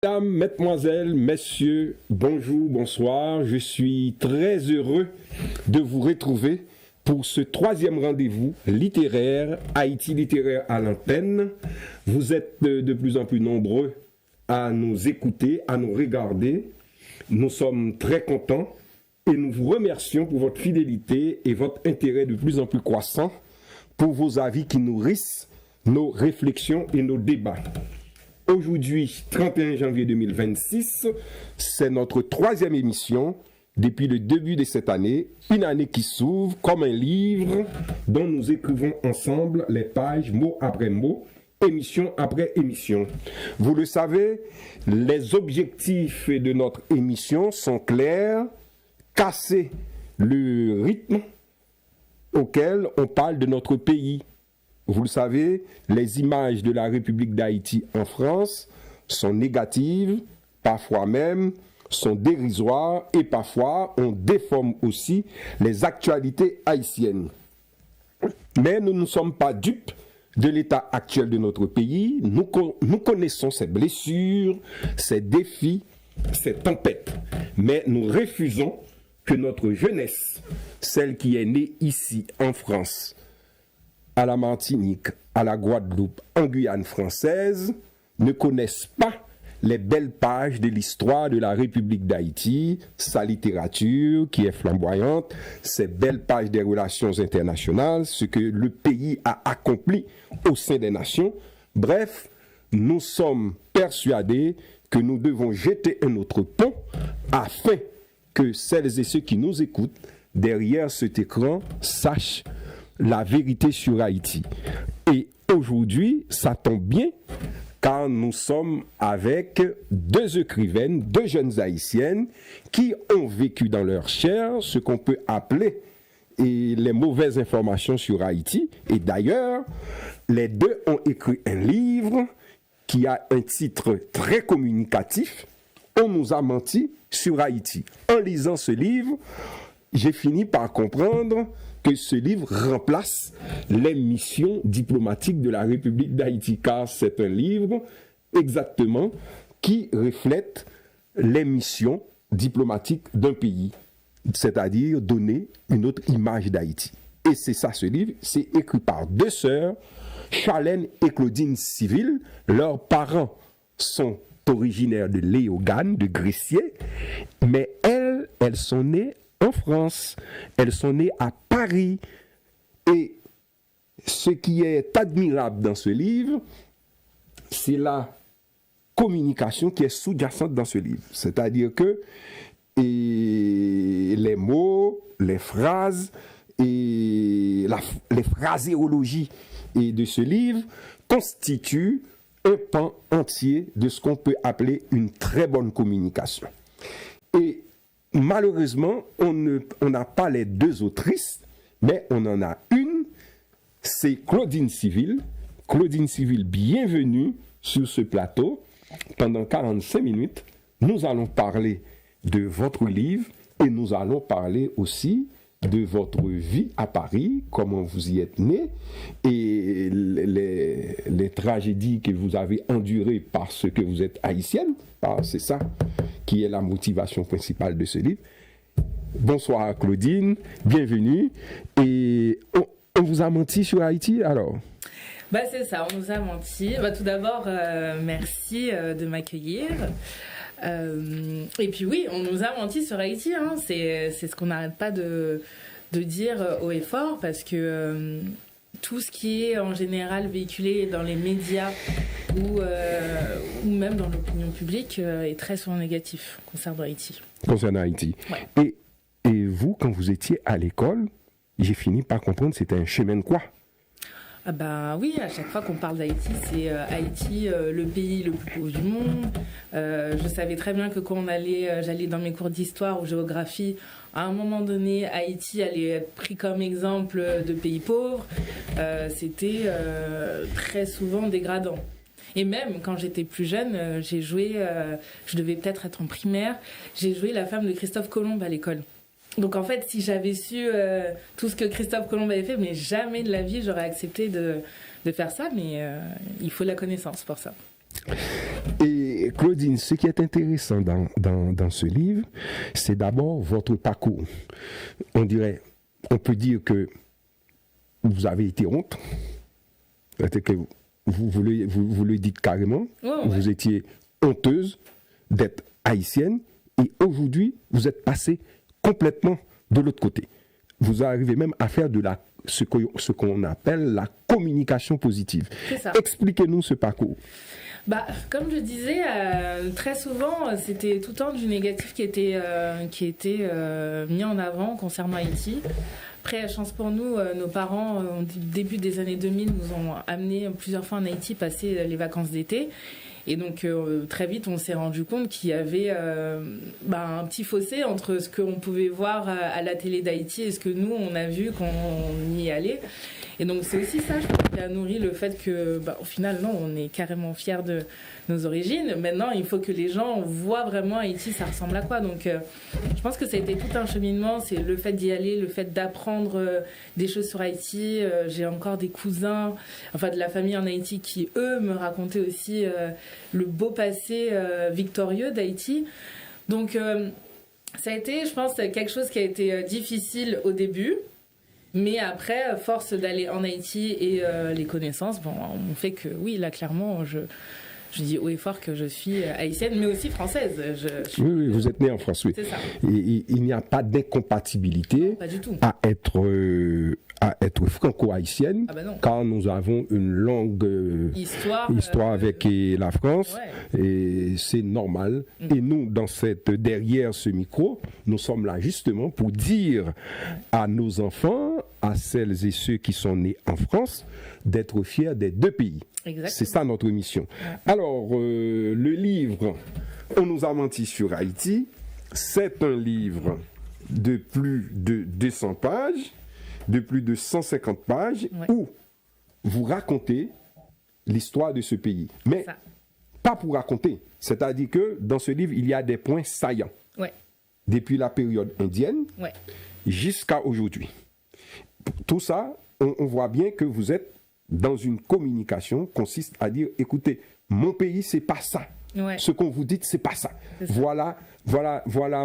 Mesdames, mesdemoiselles, messieurs, bonjour, bonsoir. Je suis très heureux de vous retrouver pour ce troisième rendez-vous littéraire, Haïti littéraire à l'antenne. Vous êtes de plus en plus nombreux à nous écouter, à nous regarder. Nous sommes très contents et nous vous remercions pour votre fidélité et votre intérêt de plus en plus croissant pour vos avis qui nourrissent nos réflexions et nos débats. Aujourd'hui, 31 janvier 2026, c'est notre troisième émission depuis le début de cette année, une année qui s'ouvre comme un livre dont nous écrivons ensemble les pages mot après mot, émission après émission. Vous le savez, les objectifs de notre émission sont clairs, casser le rythme auquel on parle de notre pays. Vous le savez, les images de la République d'Haïti en France sont négatives, parfois même sont dérisoires et parfois on déforme aussi les actualités haïtiennes. Mais nous ne sommes pas dupes de l'état actuel de notre pays. Nous connaissons ses blessures, ses défis, ses tempêtes. Mais nous refusons que notre jeunesse, celle qui est née ici en France, à la Martinique, à la Guadeloupe, en Guyane française, ne connaissent pas les belles pages de l'histoire de la République d'Haïti, sa littérature qui est flamboyante, ses belles pages des relations internationales, ce que le pays a accompli au sein des nations. Bref, nous sommes persuadés que nous devons jeter un autre pont afin que celles et ceux qui nous écoutent derrière cet écran sachent la vérité sur Haïti. Et aujourd'hui, ça tombe bien, car nous sommes avec deux écrivaines, deux jeunes haïtiennes, qui ont vécu dans leur chair ce qu'on peut appeler les mauvaises informations sur Haïti. Et d'ailleurs, les deux ont écrit un livre qui a un titre très communicatif, On nous a menti sur Haïti. En lisant ce livre, j'ai fini par comprendre que ce livre remplace les missions diplomatiques de la République d'Haïti, car c'est un livre exactement qui reflète les missions diplomatiques d'un pays, c'est-à-dire donner une autre image d'Haïti. Et c'est ça ce livre, c'est écrit par deux sœurs, Charlène et Claudine Civil. Leurs parents sont originaires de Léogane, de Gressier, mais elles sont nées en France, elles sont nées à Paris. Et ce qui est admirable dans ce livre, c'est la communication qui est sous-jacente dans ce livre. C'est-à-dire que les mots, les phrases et les phraséologies de ce livre constituent un pan entier de ce qu'on peut appeler une très bonne communication. Et malheureusement, on n'a pas les deux autrices, mais on en a une, c'est Claudine Civil. Claudine Civil, bienvenue sur ce plateau. Pendant 45 minutes, nous allons parler de votre livre et nous allons parler aussi de votre vie à Paris, comment vous y êtes né et les tragédies que vous avez endurées parce que vous êtes haïtienne. C'est ça qui est la motivation principale de ce livre. Bonsoir Claudine, bienvenue. Et on vous a menti sur Haïti alors? C'est ça, on nous a menti. Tout d'abord, merci de m'accueillir. Et puis oui, on nous a menti sur Haïti, hein. C'est ce qu'on n'arrête pas de dire haut et fort, parce que tout ce qui est en général véhiculé dans les médias ou même dans l'opinion publique est très souvent négatif concernant Haïti. Concernant Haïti. Ouais. Et vous, quand vous étiez à l'école, j'ai fini par comprendre que c'était un chemin de croix. Oui, à chaque fois qu'on parle d'Haïti, c'est Haïti, le pays le plus pauvre du monde. Je savais très bien que quand j'allais dans mes cours d'histoire ou géographie, à un moment donné, Haïti allait être pris comme exemple de pays pauvre. C'était très souvent dégradant. Et même quand j'étais plus jeune, j'ai joué, je devais peut-être être en primaire, j'ai joué la femme de Christophe Colomb à l'école. Donc en fait, si j'avais su tout ce que Christophe Colomb avait fait, mais jamais de la vie j'aurais accepté de faire ça, mais il faut la connaissance pour ça. Et Claudine, ce qui est intéressant dans ce livre, c'est d'abord votre parcours. On peut dire que vous avez été honte, que vous le dites carrément, vous étiez honteuse d'être haïtienne, et aujourd'hui, vous êtes passée complètement de l'autre côté. Vous arrivez même à faire ce qu'on appelle la communication positive. Expliquez-nous ce parcours. Comme je disais, très souvent, c'était tout le temps du négatif qui était mis en avant concernant Haïti. Après, chance pour nous, nos parents, au début des années 2000, nous ont amenés plusieurs fois en Haïti passer les vacances d'été. Et donc, très vite, on s'est rendu compte qu'il y avait un petit fossé entre ce qu'on pouvait voir à la télé d'Haïti et ce que nous, on a vu quand on y allait. Et donc, c'est aussi ça, je pense, qui a nourri le fait que, au final, non, on est carrément fiers de nos origines. Maintenant, il faut que les gens voient vraiment Haïti, ça ressemble à quoi. Donc, je pense que ça a été tout un cheminement. C'est le fait d'y aller, le fait d'apprendre des choses sur Haïti. J'ai encore des cousins, de la famille en Haïti qui, eux, me racontaient aussi le beau passé victorieux d'Haïti. Donc, ça a été, je pense, quelque chose qui a été difficile au début. Mais après, force d'aller en Haïti et les connaissances, on fait que, oui, là, clairement, je dis haut et fort que je suis haïtienne, mais aussi française. Oui, vous êtes née en France, oui. C'est ça. Et il n'y a pas d'incompatibilité à être franco-haïtienne, car nous avons une longue histoire avec la France, et c'est normal. Et nous, derrière ce micro, nous sommes là justement pour dire à nos enfants, à celles et ceux qui sont nés en France, d'être fiers des deux pays. Exactement. C'est ça notre mission. Ouais. Alors, le livre « On nous a menti sur Haïti », c'est un livre de plus de 200 pages, de plus de 150 pages, où vous racontez l'histoire de ce pays. Mais pas pour raconter. C'est-à-dire que dans ce livre, il y a des points saillants. Ouais. Depuis la période indienne jusqu'à aujourd'hui. Tout ça, on voit bien que vous êtes dans une communication consiste à dire, écoutez, mon pays, c'est pas ça. Ouais. Ce qu'on vous dit, c'est pas ça. Voilà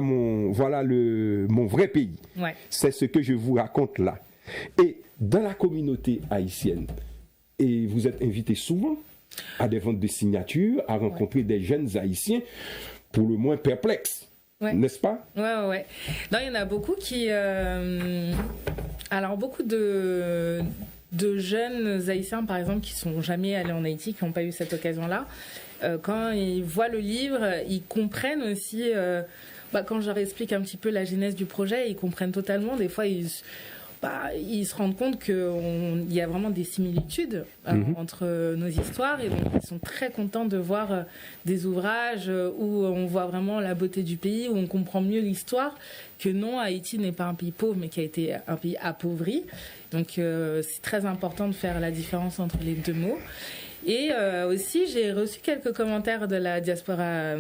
mon vrai pays. Ouais. C'est ce que je vous raconte là. Et dans la communauté haïtienne, et vous êtes invité souvent à des ventes de signatures, à rencontrer des jeunes haïtiens, pour le moins perplexes. N'est-ce pas? Ouais. Non, il y en a beaucoup qui... Alors, beaucoup de jeunes haïtiens, par exemple, qui ne sont jamais allés en Haïti, qui n'ont pas eu cette occasion-là, quand ils voient le livre, ils comprennent aussi... quand je leur explique un petit peu la genèse du projet, ils comprennent totalement. Des fois, ils se rendent compte qu'il y a vraiment des similitudes entre nos histoires, et donc ils sont très contents de voir des ouvrages où on voit vraiment la beauté du pays, où on comprend mieux l'histoire, que non, Haïti n'est pas un pays pauvre, mais qui a été un pays appauvri. Donc c'est très important de faire la différence entre les deux mots. Et aussi, j'ai reçu quelques commentaires de la diaspora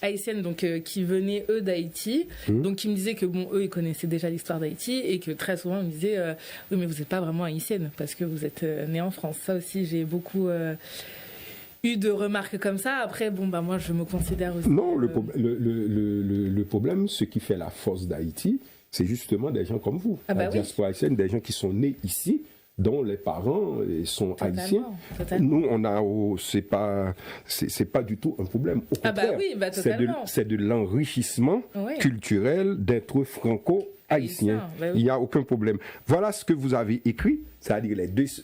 haïtienne, donc qui venaient eux d'Haïti, donc qui me disaient que eux ils connaissaient déjà l'histoire d'Haïti, et que très souvent ils me disaient oui, mais vous n'êtes pas vraiment haïtienne parce que vous êtes née en France. Ça aussi, j'ai beaucoup eu de remarques comme ça. Après, moi je me considère aussi... Non, le problème, ce qui fait la force d'Haïti, c'est justement des gens comme vous, la diaspora haïtienne, des gens qui sont nés ici, dont les parents sont haïtiens. Nous, c'est pas du tout un problème. Au contraire, c'est de l'enrichissement culturel d'être franco-haïtien. Il n'y a aucun problème. Voilà ce que vous avez écrit, c'est-à-dire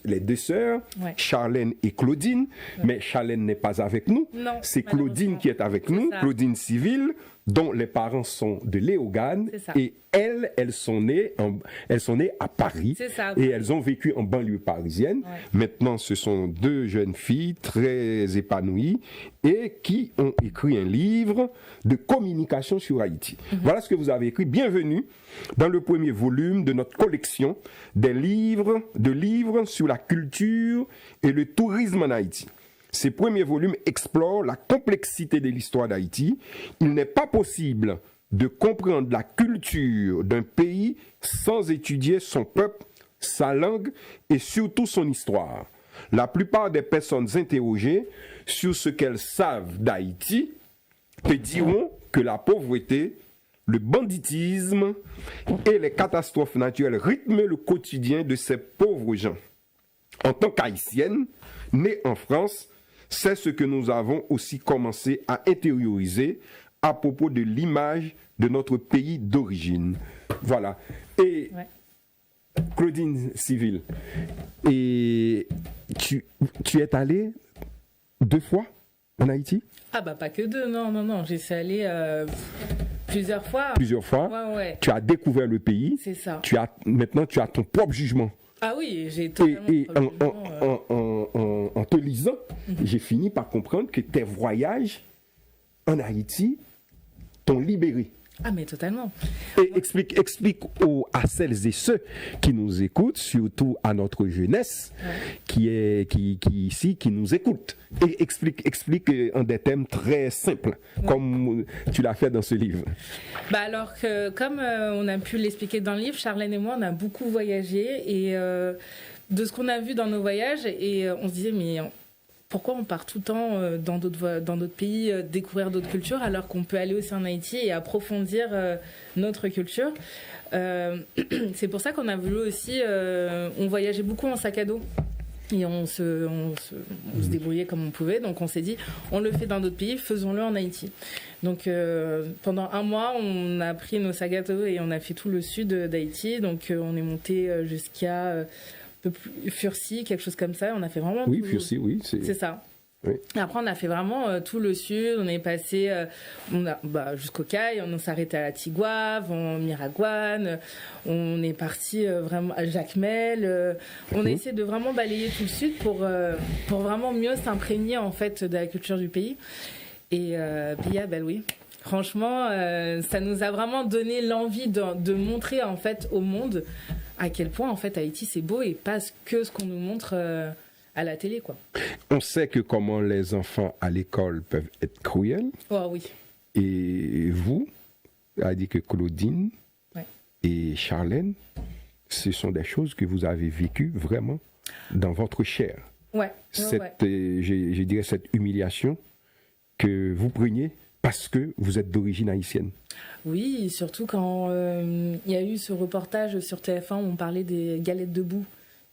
les deux sœurs, Charlène et Claudine. Mais Charlène n'est pas avec nous. Non, c'est Claudine qui est avec nous, Claudine Civil, dont les parents sont de Léogane, et elles sont nées à Paris, et elles ont vécu en banlieue parisienne. Maintenant, ce sont deux jeunes filles très épanouies et qui ont écrit un livre de communication sur Haïti. Voilà ce que vous avez écrit. Bienvenue dans le premier volume de notre collection de livres sur la culture et le tourisme en Haïti. Ces premiers volumes explorent la complexité de l'histoire d'Haïti. Il n'est pas possible de comprendre la culture d'un pays sans étudier son peuple, sa langue et surtout son histoire. La plupart des personnes interrogées sur ce qu'elles savent d'Haïti te diront que la pauvreté, le banditisme et les catastrophes naturelles rythment le quotidien de ces pauvres gens. En tant qu'haïtienne, née en France, c'est ce que nous avons aussi commencé à intérioriser à propos de l'image de notre pays d'origine. Voilà. Et Claudine Civil, et tu es allée 2 fois en Haïti? Ah bah pas que 2, non. J'y suis allée plusieurs fois. Plusieurs fois. Ouais. Tu as découvert le pays. C'est ça. Maintenant, tu as ton propre jugement. Ah oui, j'ai totalement Et en te lisant, j'ai fini par comprendre que tes voyages en Haïti t'ont libéré. Ah mais totalement. Et explique à celles et ceux qui nous écoutent, surtout à notre jeunesse, qui ici, qui nous écoute. Et explique en des thèmes très simples, comme tu l'as fait dans ce livre. Bah alors que, comme on a pu l'expliquer dans le livre, Charlène et moi, on a beaucoup voyagé et de ce qu'on a vu dans nos voyages, et on se disait mais pourquoi on part tout le temps dans d'autres pays, découvrir d'autres cultures, alors qu'on peut aller aussi en Haïti et approfondir notre culture. C'est pour ça qu'on a voulu aussi, on voyageait beaucoup en sac à dos. Et on se débrouillait comme on pouvait. Donc on s'est dit, on le fait dans d'autres pays, faisons-le en Haïti. Donc pendant 1 mois, on a pris nos sacs à dos et on a fait tout le sud d'Haïti. Donc on est monté jusqu'à Fursi, quelque chose comme ça. On a fait vraiment... Oui, Fursi, oui. C'est ça. Oui. Après, on a fait vraiment tout le sud. On est passé jusqu'au Caille. On s'est arrêté à la Tigouave, en Miragoâne. On est parti vraiment à Jacmel. On a essayé de vraiment balayer tout le sud pour vraiment mieux s'imprégner en fait de la culture du pays. Et oui. Franchement, ça nous a vraiment donné l'envie de montrer en fait au monde à quel point en fait Haïti c'est beau et pas que ce qu'on nous montre à la télé, quoi. On sait que comment les enfants à l'école peuvent être cruels. Oh oui. Et vous, a dit que Claudine et Charlène, ce sont des choses que vous avez vécues vraiment dans votre chair. Je dirais cette humiliation que vous preniez parce que vous êtes d'origine haïtienne. Oui, surtout quand il y a eu ce reportage sur TF1 où on parlait des galettes de boue,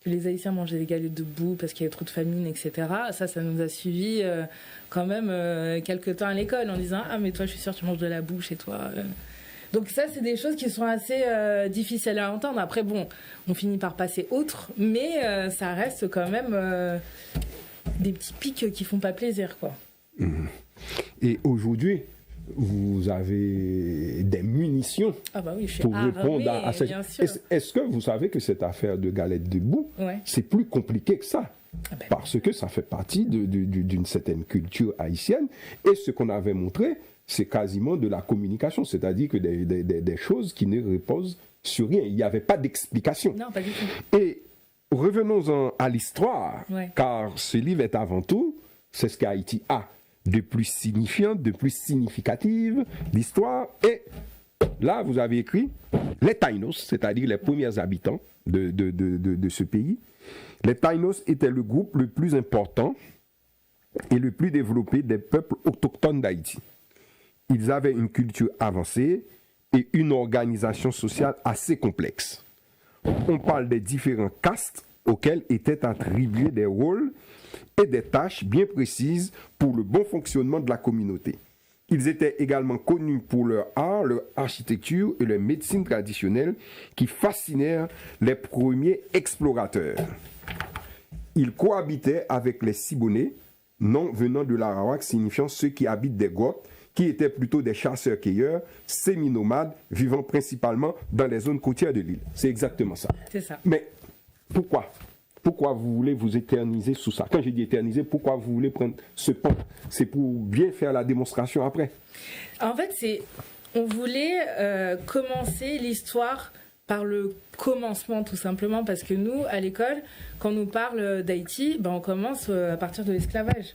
que les Haïtiens mangeaient des galettes de boue parce qu'il y avait trop de famine, etc. Ça nous a suivis quand même quelques temps à l'école en disant « Ah mais toi je suis sûre tu manges de la boue chez toi ». Donc ça c'est des choses qui sont assez difficiles à entendre. Après bon, on finit par passer outre, mais ça reste quand même des petits pics qui font pas plaisir, quoi. Mmh. Et aujourd'hui, vous avez des munitions pour répondre à cette... Est-ce que vous savez que cette affaire de galettes de boue, c'est plus compliqué que ça? Parce que ça fait partie d'une certaine culture haïtienne. Et ce qu'on avait montré, c'est quasiment de la communication, c'est-à-dire que des choses qui ne reposent sur rien. Il n'y avait pas d'explication. Non, pas du tout. Et revenons-en à l'histoire, car ce livre est avant tout, c'est ce qu'Haïti a de plus signifiant, de plus significative, l'histoire. Et là, vous avez écrit les Taïnos, c'est-à-dire les premiers habitants de ce pays. Les Taïnos étaient le groupe le plus important et le plus développé des peuples autochtones d'Haïti. Ils avaient une culture avancée et une organisation sociale assez complexe. On parle des différents castes auxquels étaient attribués des rôles et des tâches bien précises pour le bon fonctionnement de la communauté. Ils étaient également connus pour leur art, leur architecture et leur médecine traditionnelle qui fascinèrent les premiers explorateurs. Ils cohabitaient avec les Siboney, nom venant de l'arawak signifiant ceux qui habitent des grottes, qui étaient plutôt des chasseurs-cueilleurs, semi-nomades, vivant principalement dans les zones côtières de l'île. C'est exactement ça. C'est ça. Mais pourquoi vous voulez vous éterniser sous ça? Quand j'ai dit éterniser, pourquoi vous voulez prendre ce pan? C'est pour bien faire la démonstration après. En fait, on voulait commencer l'histoire par le commencement, tout simplement, parce que nous, à l'école, quand on nous parle d'Haïti, on commence à partir de l'esclavage.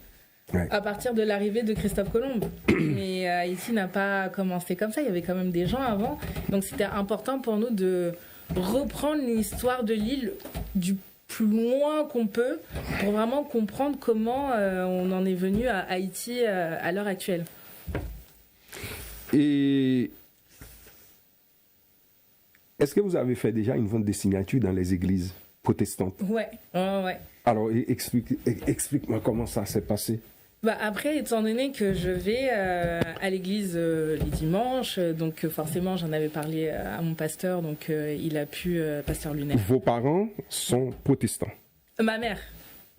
À partir de l'arrivée de Christophe Colomb. Mais Haïti n'a pas commencé comme ça, il y avait quand même des gens avant. Donc c'était important pour nous de reprendre l'histoire de l'île du plus loin qu'on peut pour vraiment comprendre comment on en est venu à Haïti à l'heure actuelle. Et est-ce que vous avez fait déjà une vente de signatures dans les églises protestantes? Ouais, ouais. Alors, explique-moi comment ça s'est passé. Bah après, étant donné que je vais à l'église les dimanches, donc forcément j'en avais parlé à mon pasteur, donc il a pu, pasteur Lunaire. Vos parents sont protestants. Ma mère.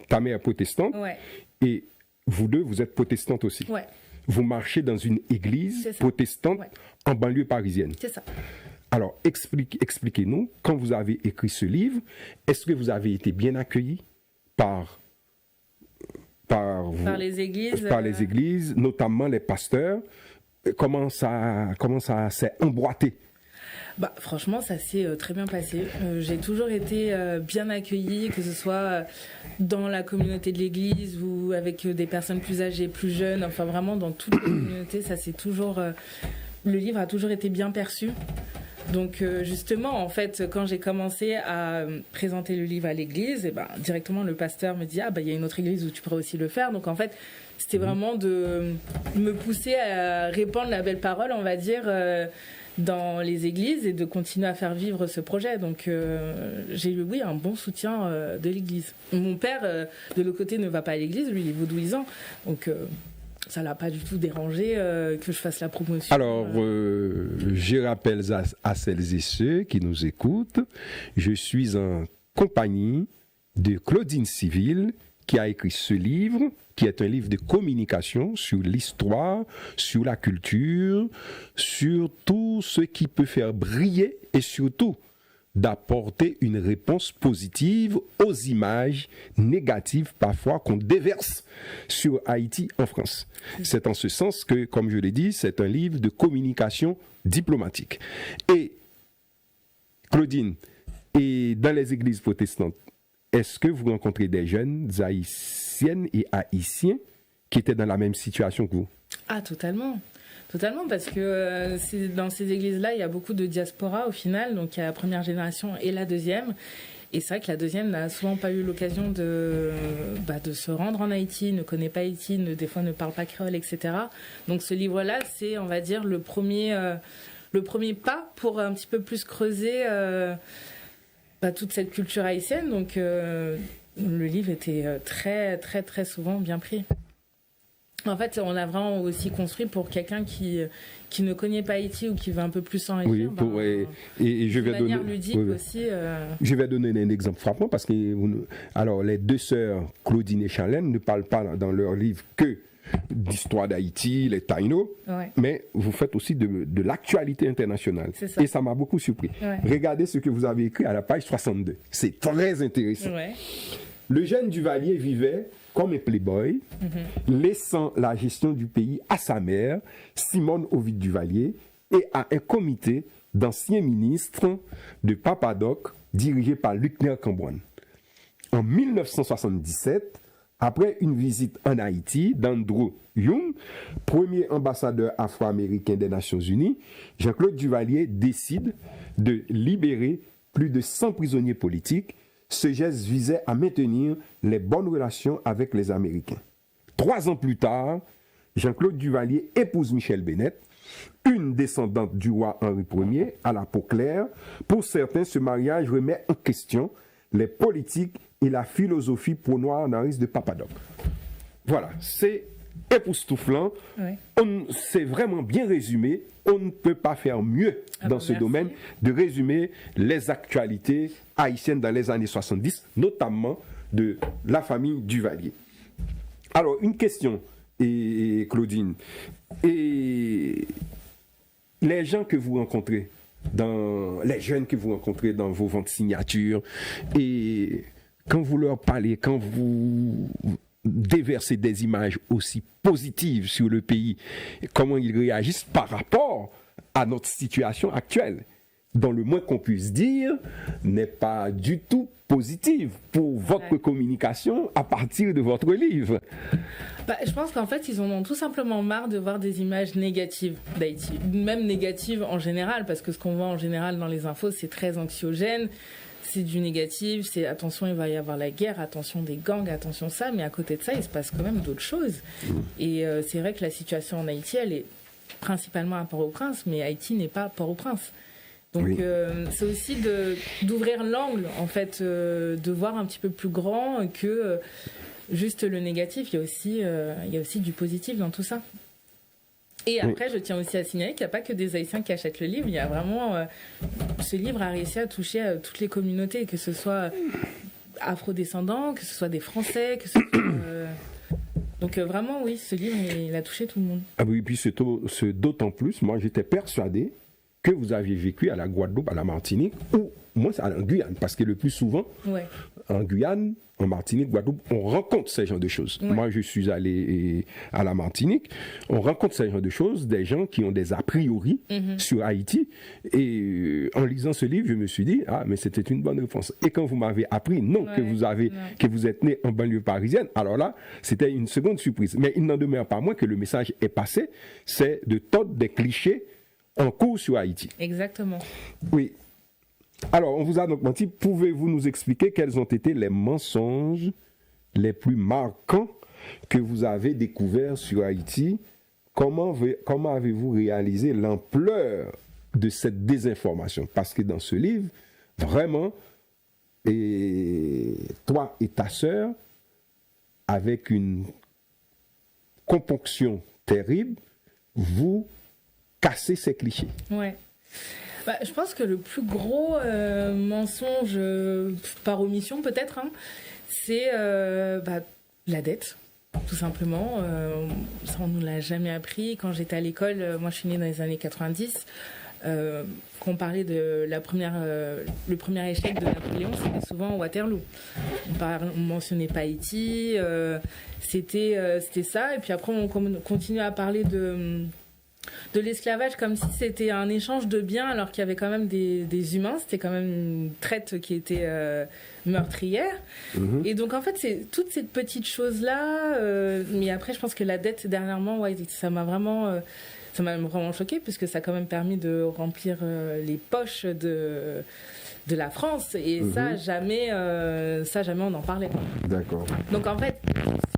Ta mère est protestante. Ouais. Et vous deux, vous êtes protestantes aussi. Ouais. Vous marchez dans une église protestante en banlieue parisienne. C'est ça. Alors, expliquez-nous, quand vous avez écrit ce livre, est-ce que vous avez été bien accueillis par les églises, par les églises, notamment les pasteurs? Comment ça s'est emboîté? Bah, franchement, ça s'est très bien passé. J'ai toujours été bien accueillie, que ce soit dans la communauté de l'église ou avec des personnes plus âgées, plus jeunes. Enfin, vraiment, dans toute la communauté, ça c'est toujours. Le livre a toujours été bien perçu. Donc justement, en fait, quand j'ai commencé à présenter le livre à l'église, et ben, directement le pasteur me dit « Ah, bah, il y a une autre église où tu pourrais aussi le faire ». Donc en fait, c'était vraiment de me pousser à répandre la belle parole, on va dire, dans les églises et de continuer à faire vivre ce projet. Donc j'ai eu, oui, un bon soutien de l'église. Mon père, de l'autre côté, ne va pas à l'église, lui, il est vaudouisant. Donc ça l'a pas du tout dérangé que je fasse la promotion. Alors, je rappelle à celles et ceux qui nous écoutent, je suis en compagnie de Claudine Civil, qui a écrit ce livre, qui est un livre de communication sur l'histoire, sur la culture, sur tout ce qui peut faire briller et surtout d'apporter une réponse positive aux images négatives parfois qu'on déverse sur Haïti en France. C'est en ce sens que, comme je l'ai dit, c'est un livre de communication diplomatique. Et Claudine, et dans les églises protestantes, est-ce que vous rencontrez des jeunes haïtiennes et haïtiens qui étaient dans la même situation que vous? Ah, totalement. Totalement, parce que dans ces églises-là, il y a beaucoup de diaspora au final, donc il y a la première génération et la deuxième. Et c'est vrai que la deuxième n'a souvent pas eu l'occasion de se rendre en Haïti, ne connaît pas Haïti, des fois ne parle pas créole, etc. Donc ce livre-là, c'est, on va dire, le premier pas pour un petit peu plus creuser toute cette culture haïtienne. Donc le livre était très, très, très souvent bien pris. En fait, on a vraiment aussi construit pour quelqu'un qui ne connaît pas Haïti ou qui veut un peu plus s'enrichir. Oui, et je vais donner ludique aussi. Je vais donner un exemple frappant parce que alors les deux sœurs Claudine et Charlène ne parlent pas dans leur livre que d'histoire d'Haïti, les taïnos, mais vous faites aussi de l'actualité internationale. Et ça m'a beaucoup surpris. Ouais. Regardez ce que vous avez écrit à la page 62. C'est très intéressant. Ouais. Le jeune Duvalier vivait comme un playboy, laissant la gestion du pays à sa mère, Simone Ovide Duvalier, et à un comité d'anciens ministres de Papadoc dirigé par Luckner Cambouane. En 1977, après une visite en Haïti d'Andrew Young, premier ambassadeur afro-américain des Nations Unies, Jean-Claude Duvalier décide de libérer plus de 100 prisonniers politiques. Ce geste visait à maintenir les bonnes relations avec les Américains. 3 ans plus tard, Jean-Claude Duvalier épouse Michelle Bennett, une descendante du roi Henri Ier, à la peau claire. Pour certains, ce mariage remet en question les politiques et la philosophie pro-noire-nariste de Papadoc. Voilà, c'est époustouflant. Ouais. C'est vraiment bien résumé. On ne peut pas faire mieux dans ce domaine de résumer les actualités haïtiennes dans les années 70, notamment de la famille Duvalier. Alors, une question, Claudine. Et les gens que vous rencontrez, les jeunes que vous rencontrez dans vos ventes signatures, et quand vous leur parlez, quand vous déverser des images aussi positives sur le pays, comment ils réagissent par rapport à notre situation actuelle, dont le moins qu'on puisse dire n'est pas du tout positive pour votre communication à partir de votre livre. Je pense qu'en fait, ils en ont tout simplement marre de voir des images négatives d'Haïti, même négatives en général, parce que ce qu'on voit en général dans les infos, c'est très anxiogène. C'est du négatif, c'est attention, il va y avoir la guerre, attention des gangs, attention ça, mais à côté de ça, il se passe quand même d'autres choses. Et c'est vrai que la situation en Haïti, elle est principalement à Port-au-Prince, mais Haïti n'est pas Port-au-Prince. Donc Oui. c'est aussi d'ouvrir l'angle, en fait, de voir un petit peu plus grand que juste le négatif. Il y a aussi du positif dans tout ça. Et après, je tiens aussi à signaler qu'il n'y a pas que des Haïtiens qui achètent le livre. Il y a vraiment... ce livre a réussi à toucher toutes les communautés, que ce soit afro-descendants, que ce soit des Français, que ce soit... Donc vraiment, oui, ce livre, il a touché tout le monde. Ah oui, puis c'est d'autant plus, moi j'étais persuadé que vous aviez vécu à la Guadeloupe, à la Martinique, ou moi c'est en Guyane, parce que le plus souvent, Ouais. en Guyane, en Martinique, Guadeloupe, on rencontre ces genres de choses. Ouais. Moi, je suis allé à la Martinique, on rencontre ces genres de choses, des gens qui ont des a priori sur Haïti. Et en lisant ce livre, je me suis dit, ah, mais c'était une bonne réponse. Et quand vous m'avez appris, non, Ouais. que vous êtes né en banlieue parisienne, alors là, c'était une seconde surprise. Mais il n'en demeure pas moins que le message est passé, c'est de tordre des clichés en cours sur Haïti. Exactement. Oui. Alors, on vous a donc menti. Pouvez-vous nous expliquer quels ont été les mensonges les plus marquants que vous avez découverts sur Haïti? Comment avez-vous réalisé l'ampleur de cette désinformation? Parce que dans ce livre, vraiment, et toi et ta sœur, avec une componction terrible, vous cassez ces clichés. Ouais. Bah, je pense que le plus gros mensonge, par omission peut-être, hein, c'est la dette, tout simplement. Ça, on ne nous l'a jamais appris. Quand j'étais à l'école, moi je suis née dans les années 90, quand on parlait de le premier échec de Napoléon, c'était souvent Waterloo. On mentionnait pas Haïti, c'était ça. Et puis après, on continue à parler de l'esclavage comme si c'était un échange de biens alors qu'il y avait quand même des humains, c'était quand même une traite qui était meurtrière. Et donc en fait c'est toutes ces petites choses là, mais après je pense que la dette dernièrement, ouais, ça m'a vraiment choquée puisque ça a quand même permis de remplir les poches de la France et ça jamais on en parlait. D'accord. Donc en fait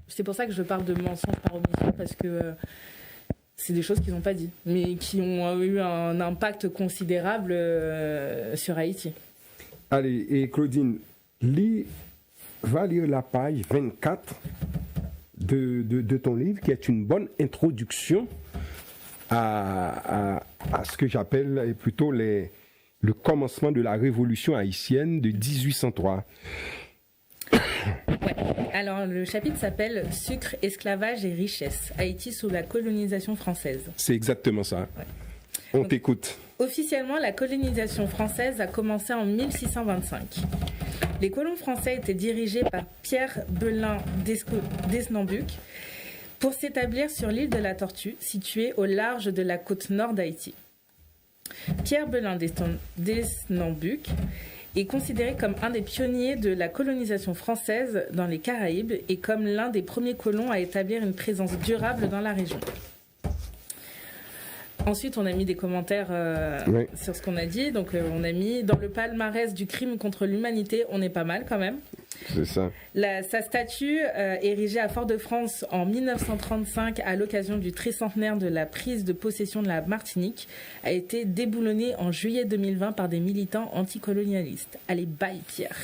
c'est pour ça que je parle de mensonges par omission parce que c'est des choses qu'ils n'ont pas dit, mais qui ont eu un impact considérable sur Haïti. Allez, et Claudine, va lire la page 24 de ton livre, qui est une bonne introduction à ce que j'appelle plutôt le commencement de la révolution haïtienne de 1803. Ouais. Alors, le chapitre s'appelle « Sucre, esclavage et richesse. Haïti sous la colonisation française ». C'est exactement ça. Ouais. On t'écoute. Officiellement, la colonisation française a commencé en 1625. Les colons français étaient dirigés par Pierre Belin d'Esnambuc pour s'établir sur l'île de la Tortue, située au large de la côte nord d'Haïti. Pierre Belin d'Esnambuc est considéré comme un des pionniers de la colonisation française dans les Caraïbes et comme l'un des premiers colons à établir une présence durable dans la région. Ensuite, on a mis des commentaires sur ce qu'on a dit. Donc, on a mis dans le palmarès du crime contre l'humanité, on est pas mal quand même. C'est ça. Sa statue, érigée à Fort-de-France en 1935 à l'occasion du tricentenaire de la prise de possession de la Martinique, a été déboulonnée en juillet 2020 par des militants anticolonialistes. Allez, bye Pierre.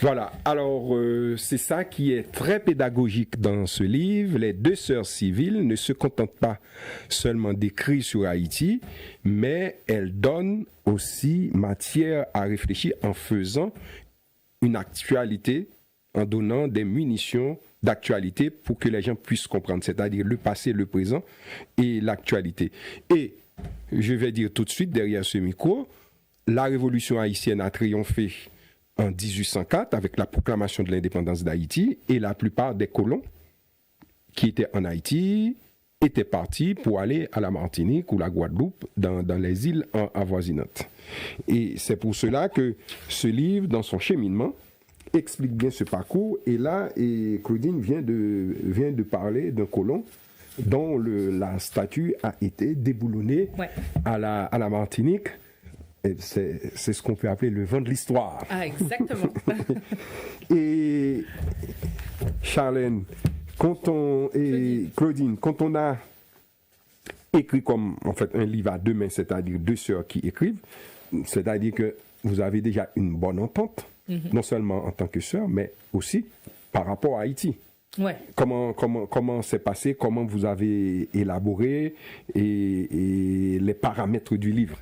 Voilà, alors c'est ça qui est très pédagogique dans ce livre. Les deux sœurs civiles ne se contentent pas seulement d'écrire sur Haïti, mais elles donnent aussi matière à réfléchir en faisant une actualité, en donnant des munitions d'actualité pour que les gens puissent comprendre, c'est-à-dire le passé, le présent et l'actualité. Et je vais dire tout de suite derrière ce micro, la révolution haïtienne a triomphé en 1804 avec la proclamation de l'indépendance d'Haïti et la plupart des colons qui étaient en Haïti étaient partis pour aller à la Martinique ou la Guadeloupe dans les îles avoisinantes. Et c'est pour cela que ce livre, dans son cheminement, explique bien ce parcours. Et là, Claudine vient de parler d'un colon dont la statue a été déboulonnée à la Martinique. Et c'est ce qu'on peut appeler le vent de l'histoire. Ah, exactement. Et Charlène, Claudine, quand on a écrit comme, en fait, un livre à deux mains, c'est-à-dire deux sœurs qui écrivent, c'est-à-dire que vous avez déjà une bonne entente, non seulement en tant que sœurs, mais aussi par rapport à Haïti. Ouais. Comment c'est passé, comment vous avez élaboré et les paramètres du livre?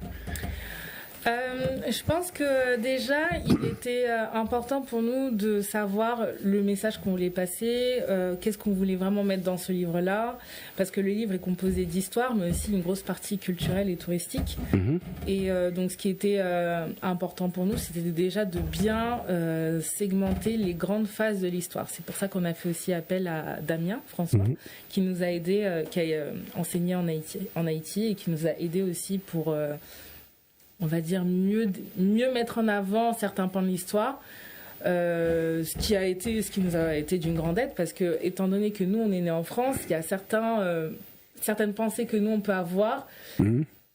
Je pense que déjà, il était important pour nous de savoir le message qu'on voulait passer, qu'est-ce qu'on voulait vraiment mettre dans ce livre-là, parce que le livre est composé d'histoires, mais aussi une grosse partie culturelle et touristique. Et donc, ce qui était important pour nous, c'était déjà de bien segmenter les grandes phases de l'histoire. C'est pour ça qu'on a fait aussi appel à Damien François, qui nous a aidé, qui a enseigné en Haïti et qui nous a aidé aussi pour on va dire mieux mettre en avant certains pans de l'histoire, ce qui nous a été d'une grande aide, parce que étant donné que nous on est né en France, il y a certaines pensées que nous on peut avoir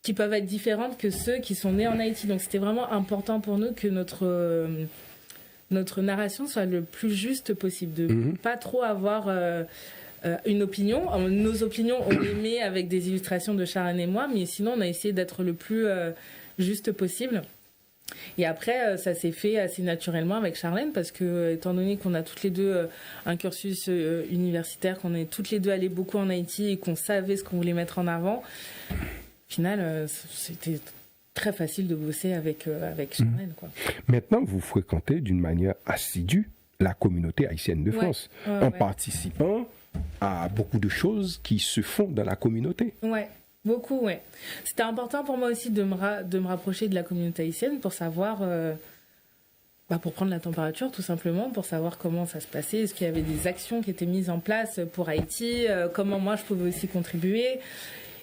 qui peuvent être différentes que ceux qui sont nés en Haïti. Donc c'était vraiment important pour nous que notre narration soit le plus juste possible, de pas trop avoir une opinion. Nos opinions, on les met avec des illustrations de Charlène et moi, mais sinon on a essayé d'être le plus juste possible. Et après, ça s'est fait assez naturellement avec Charlène, parce que étant donné qu'on a toutes les deux un cursus universitaire, qu'on est toutes les deux allées beaucoup en Haïti et qu'on savait ce qu'on voulait mettre en avant, au final, c'était très facile de bosser avec Charlène, quoi. Maintenant, vous fréquentez d'une manière assidue la communauté haïtienne de France, en participant à beaucoup de choses qui se font dans la communauté. Ouais. Beaucoup, ouais. C'était important pour moi aussi de me rapprocher de la communauté haïtienne pour savoir, pour prendre la température tout simplement, pour savoir comment ça se passait, est-ce qu'il y avait des actions qui étaient mises en place pour Haïti, comment moi je pouvais aussi contribuer,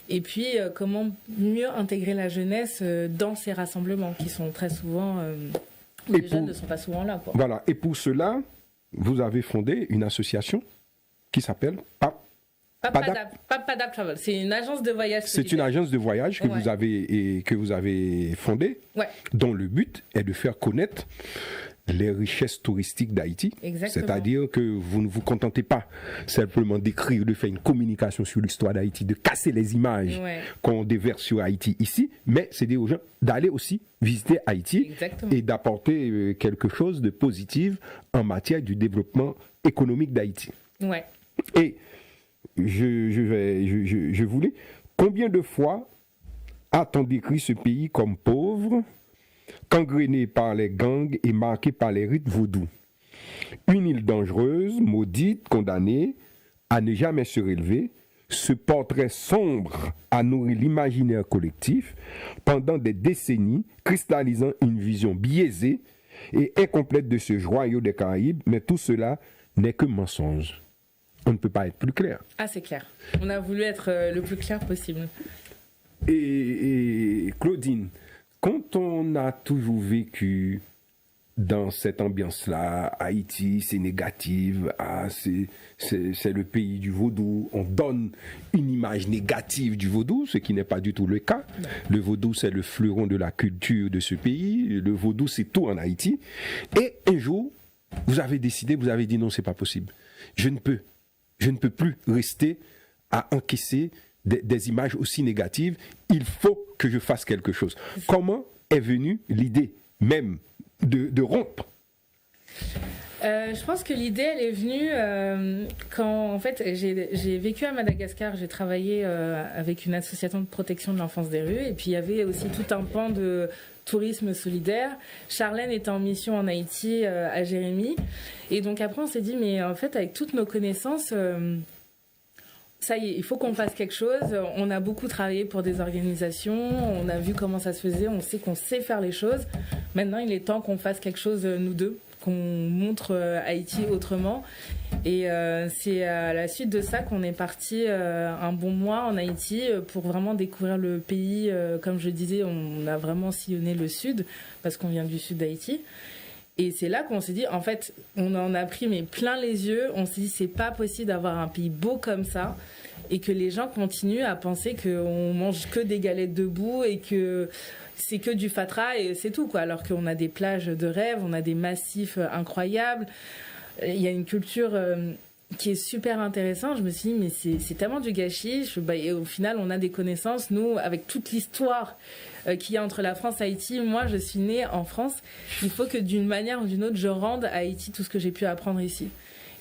et puis comment mieux intégrer la jeunesse dans ces rassemblements qui sont très souvent, où les jeunes ne sont pas souvent là, quoi. Voilà, et pour cela, vous avez fondé une association qui s'appelle Papadap Travel, c'est une agence de voyage. C'est une agence de voyage que vous avez fondée, dont le but est de faire connaître les richesses touristiques d'Haïti. C'est-à-dire que vous ne vous contentez pas simplement d'écrire, de faire une communication sur l'histoire d'Haïti, de casser les images qu'on déverse sur Haïti ici, mais c'est dire aux gens d'aller aussi visiter Haïti et d'apporter quelque chose de positif en matière du développement économique d'Haïti. Et je voulais. Combien de fois a-t-on décrit ce pays comme pauvre, gangréné par les gangs et marqué par les rites vaudous? Une île dangereuse, maudite, condamnée à ne jamais se relever, ce portrait sombre a nourri l'imaginaire collectif pendant des décennies, cristallisant une vision biaisée et incomplète de ce joyau des Caraïbes, mais tout cela n'est que mensonge. On ne peut pas être plus clair. Ah, c'est clair. On a voulu être le plus clair possible. Et Claudine, quand on a toujours vécu dans cette ambiance-là, Haïti, c'est négatif, c'est le pays du vaudou, on donne une image négative du vaudou, ce qui n'est pas du tout le cas. Non. Le vaudou, c'est le fleuron de la culture de ce pays. Le vaudou, c'est tout en Haïti. Et un jour, vous avez décidé, vous avez dit non, c'est pas possible. Je ne peux plus rester à encaisser des images aussi négatives. Il faut que je fasse quelque chose. Comment est venue l'idée même de rompre? Je pense que l'idée, elle est venue quand, en fait, j'ai vécu à Madagascar. J'ai travaillé avec une association de protection de l'enfance des rues. Et puis, il y avait aussi tout un pan de tourisme solidaire. Charlène était en mission en Haïti, à Jérémie. Et donc, après, on s'est dit, mais en fait, avec toutes nos connaissances, ça y est, il faut qu'on fasse quelque chose. On a beaucoup travaillé pour des organisations. On a vu comment ça se faisait. On sait qu'on sait faire les choses. Maintenant, il est temps qu'on fasse quelque chose, nous deux, qu'on montre Haïti autrement. Et c'est à la suite de ça qu'on est parti un bon mois en Haïti pour vraiment découvrir le pays. Comme je disais, on a vraiment sillonné le sud parce qu'on vient du sud d'Haïti. Et c'est là qu'on s'est dit, en fait, on en a pris mais plein les yeux. On s'est dit, c'est pas possible d'avoir un pays beau comme ça et que les gens continuent à penser qu'on mange que des galettes de boue et que c'est que du fatras et c'est tout, quoi. Alors qu'on a des plages de rêve, on a des massifs incroyables. Il y a une culture qui est super intéressant. Je me suis dit, mais c'est tellement du gâchis. Et au final, on a des connaissances. Nous, avec toute l'histoire qu'il y a entre la France et Haïti, moi, je suis née en France. Il faut que d'une manière ou d'une autre, je rende à Haïti tout ce que j'ai pu apprendre ici.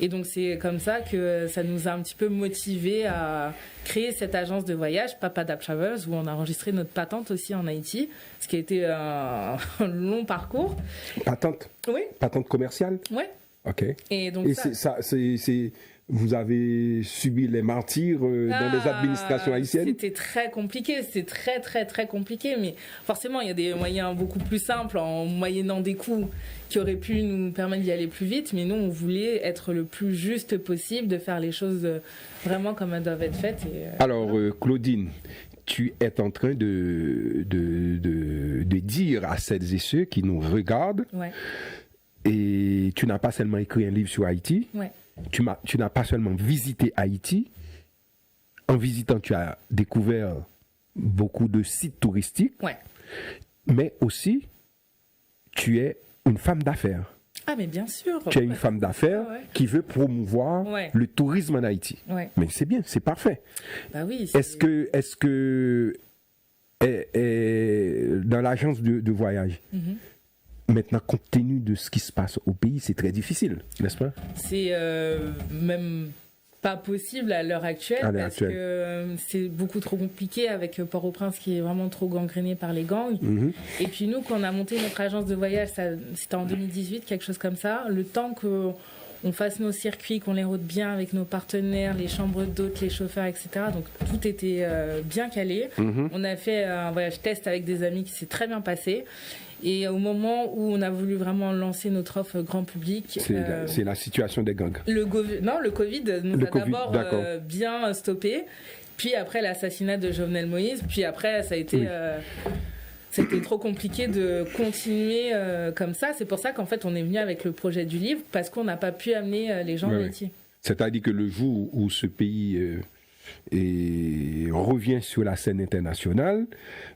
Et donc, c'est comme ça que ça nous a un petit peu motivés à créer cette agence de voyage, Papadap Travels, où on a enregistré notre patente aussi en Haïti, ce qui a été un long parcours. Patente? Oui. Patente commerciale? Oui. Ok. Et donc, vous avez subi les martyrs dans les administrations haïtiennes? C'était très compliqué, c'était très très très compliqué, mais forcément il y a des moyens beaucoup plus simples en moyennant des coûts qui auraient pu nous permettre d'y aller plus vite, mais nous on voulait être le plus juste possible, de faire les choses vraiment comme elles doivent être faites. Alors Claudine, tu es en train de dire à celles et ceux qui nous regardent, ouais. Et tu n'as pas seulement écrit un livre sur Haïti, ouais. Tu n'as pas seulement visité Haïti, en visitant tu as découvert beaucoup de sites touristiques, ouais. Mais aussi tu es une femme d'affaires. Ah mais bien sûr. Tu es une femme d'affaires qui veut promouvoir le tourisme en Haïti. Ouais. Mais c'est bien, c'est parfait. Bah oui. Est-ce que dans l'agence de voyage, maintenant, compte tenu de ce qui se passe au pays, c'est très difficile, n'est-ce pas? C'est même pas possible à l'heure actuelle parce que c'est beaucoup trop compliqué avec Port-au-Prince qui est vraiment trop gangréné par les gangs. Et puis nous, quand on a monté notre agence de voyage, c'était en 2018, quelque chose comme ça, le temps qu'on fasse nos circuits, qu'on les route bien avec nos partenaires, les chambres d'hôtes, les chauffeurs, etc. Donc tout était bien calé. On a fait un voyage test avec des amis qui s'est très bien passé. Et au moment où on a voulu vraiment lancer notre offre grand public... C'est la situation des gangs. Le Covid nous a d'abord bien stoppé. Puis après l'assassinat de Jovenel Moïse. Puis après, ça a été... C'était trop compliqué de continuer comme ça. C'est pour ça qu'en fait, on est venu avec le projet du livre, parce qu'on n'a pas pu amener les gens en Haïti. C'est-à-dire que le jour où ce pays revient sur la scène internationale,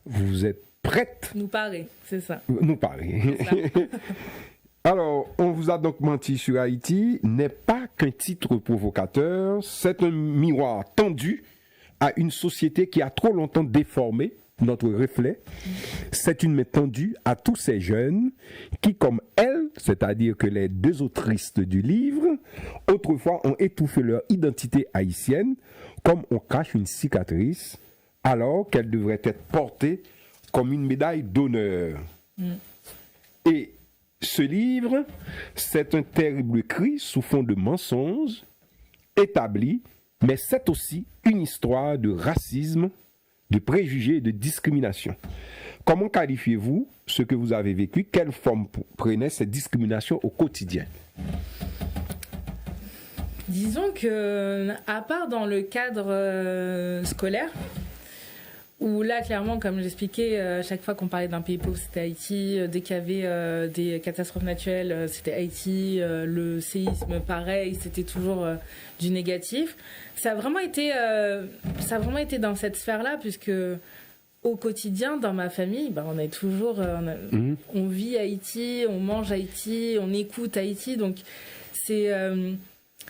vous êtes prête. Nous parer, c'est ça. Nous parer. Alors, on vous a donc menti sur Haïti n'est pas qu'un titre provocateur, c'est un miroir tendu à une société qui a trop longtemps déformé notre reflet. C'est une main tendue à tous ces jeunes qui, comme elle, c'est-à-dire que les deux autrices du livre, autrefois ont étouffé leur identité haïtienne, comme on cache une cicatrice, alors qu'elle devrait être portée comme une médaille d'honneur. Et ce livre, c'est un terrible cri sous fond de mensonges établis, mais c'est aussi une histoire de racisme, de préjugés et de discrimination. Comment qualifiez-vous ce que vous avez vécu? Quelle forme prenait cette discrimination au quotidien? Disons que, à part dans le cadre scolaire, où là, clairement, comme j'expliquais, à chaque fois qu'on parlait d'un pays pauvre, c'était Haïti. Dès qu'il y avait des catastrophes naturelles, c'était Haïti. Le séisme, pareil, c'était toujours du négatif. Ça a vraiment été dans cette sphère-là, puisque au quotidien, dans ma famille, on est toujours... on vit Haïti, on mange Haïti, on écoute Haïti. Donc, c'est...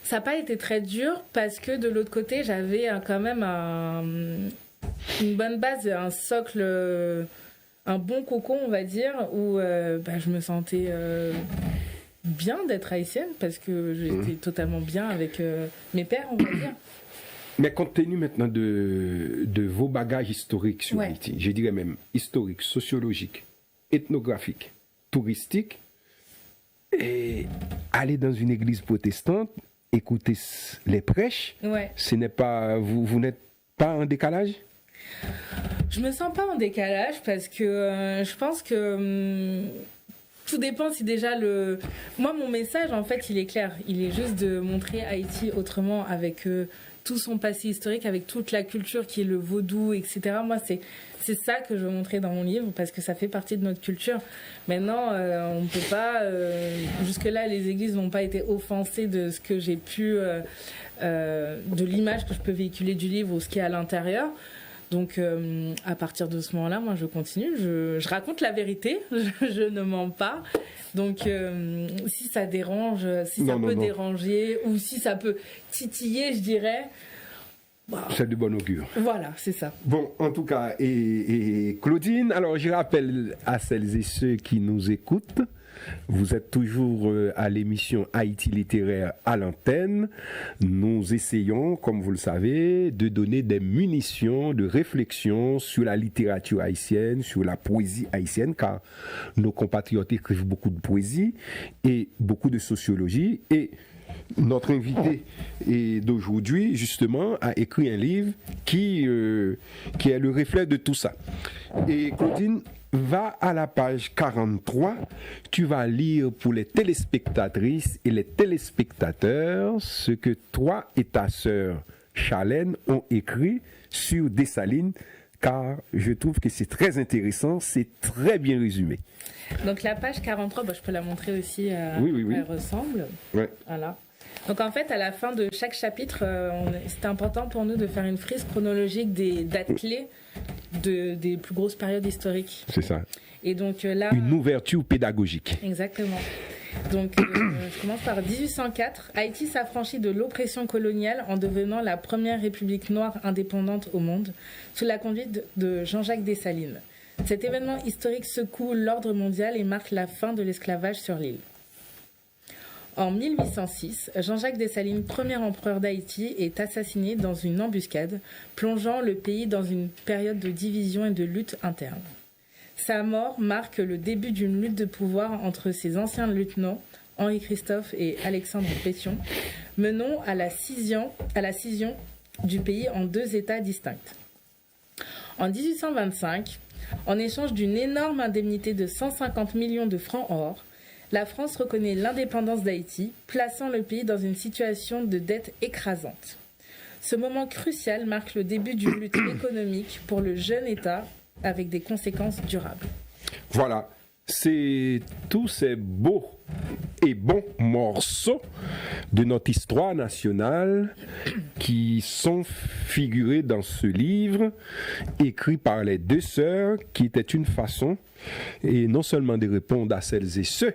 ça n'a pas été très dur, parce que de l'autre côté, j'avais quand même une bonne base, un socle, un bon cocon, on va dire, où je me sentais bien d'être haïtienne, parce que j'étais totalement bien avec mes pères, on va dire. Mais compte tenu maintenant de vos bagages historiques sur Haïti, je dirais même historiques, sociologiques, ethnographiques, touristiques, et aller dans une église protestante, écouter les prêches, ce n'est pas, vous n'êtes pas en décalage? Je me sens pas en décalage parce que je pense que tout dépend si déjà moi mon message en fait il est clair, il est juste de montrer Haïti autrement avec tout son passé historique, avec toute la culture qui est le vaudou, etc. Moi c'est ça que je veux montrer dans mon livre parce que ça fait partie de notre culture. Maintenant on ne peut pas jusque là les églises n'ont pas été offensées de ce que j'ai pu de l'image que je peux véhiculer du livre ou ce qui est à l'intérieur. Donc, à partir de ce moment-là, moi, je continue. Je raconte la vérité. Je ne mens pas. Donc, si ça dérange, si ça peut déranger, ou si ça peut titiller, je dirais. Bah, c'est de bon augure. Voilà, c'est ça. Bon, en tout cas, et Claudine, alors je rappelle à celles et ceux qui nous écoutent, vous êtes toujours à l'émission Haïti littéraire à l'antenne. Nous essayons, comme vous le savez, de donner des munitions de réflexion sur la littérature haïtienne, sur la poésie haïtienne, car nos compatriotes écrivent beaucoup de poésie et beaucoup de sociologie. Et notre invité d'aujourd'hui, justement, a écrit un livre qui est le reflet de tout ça. Et Claudine, va à la page 43, tu vas lire pour les téléspectatrices et les téléspectateurs ce que toi et ta sœur Charlène ont écrit sur Dessalines, car je trouve que c'est très intéressant, c'est très bien résumé. Donc la page 43, je peux la montrer aussi, oui. elle ressemble. Ouais. Voilà. Donc en fait, à la fin de chaque chapitre, c'était important pour nous de faire une frise chronologique des dates clés des plus grosses périodes historiques. C'est ça. Et donc là, une ouverture pédagogique. Exactement. Donc je commence par 1804. Haïti s'affranchit de l'oppression coloniale en devenant la première république noire indépendante au monde, sous la conduite de Jean-Jacques Dessalines. Cet événement historique secoue l'ordre mondial et marque la fin de l'esclavage sur l'île. En 1806, Jean-Jacques Dessalines, premier empereur d'Haïti, est assassiné dans une embuscade, plongeant le pays dans une période de division et de lutte interne. Sa mort marque le début d'une lutte de pouvoir entre ses anciens lieutenants, Henri Christophe et Alexandre Pétion, menant à la scission du pays en deux États distincts. En 1825, en échange d'une énorme indemnité de 150 millions de francs or, la France reconnaît l'indépendance d'Haïti, plaçant le pays dans une situation de dette écrasante. Ce moment crucial marque le début d'une lutte économique pour le jeune État avec des conséquences durables. Voilà, c'est tous ces beaux et bons morceaux de notre histoire nationale qui sont figurés dans ce livre écrit par les deux sœurs, qui était une façon, et non seulement de répondre à celles et ceux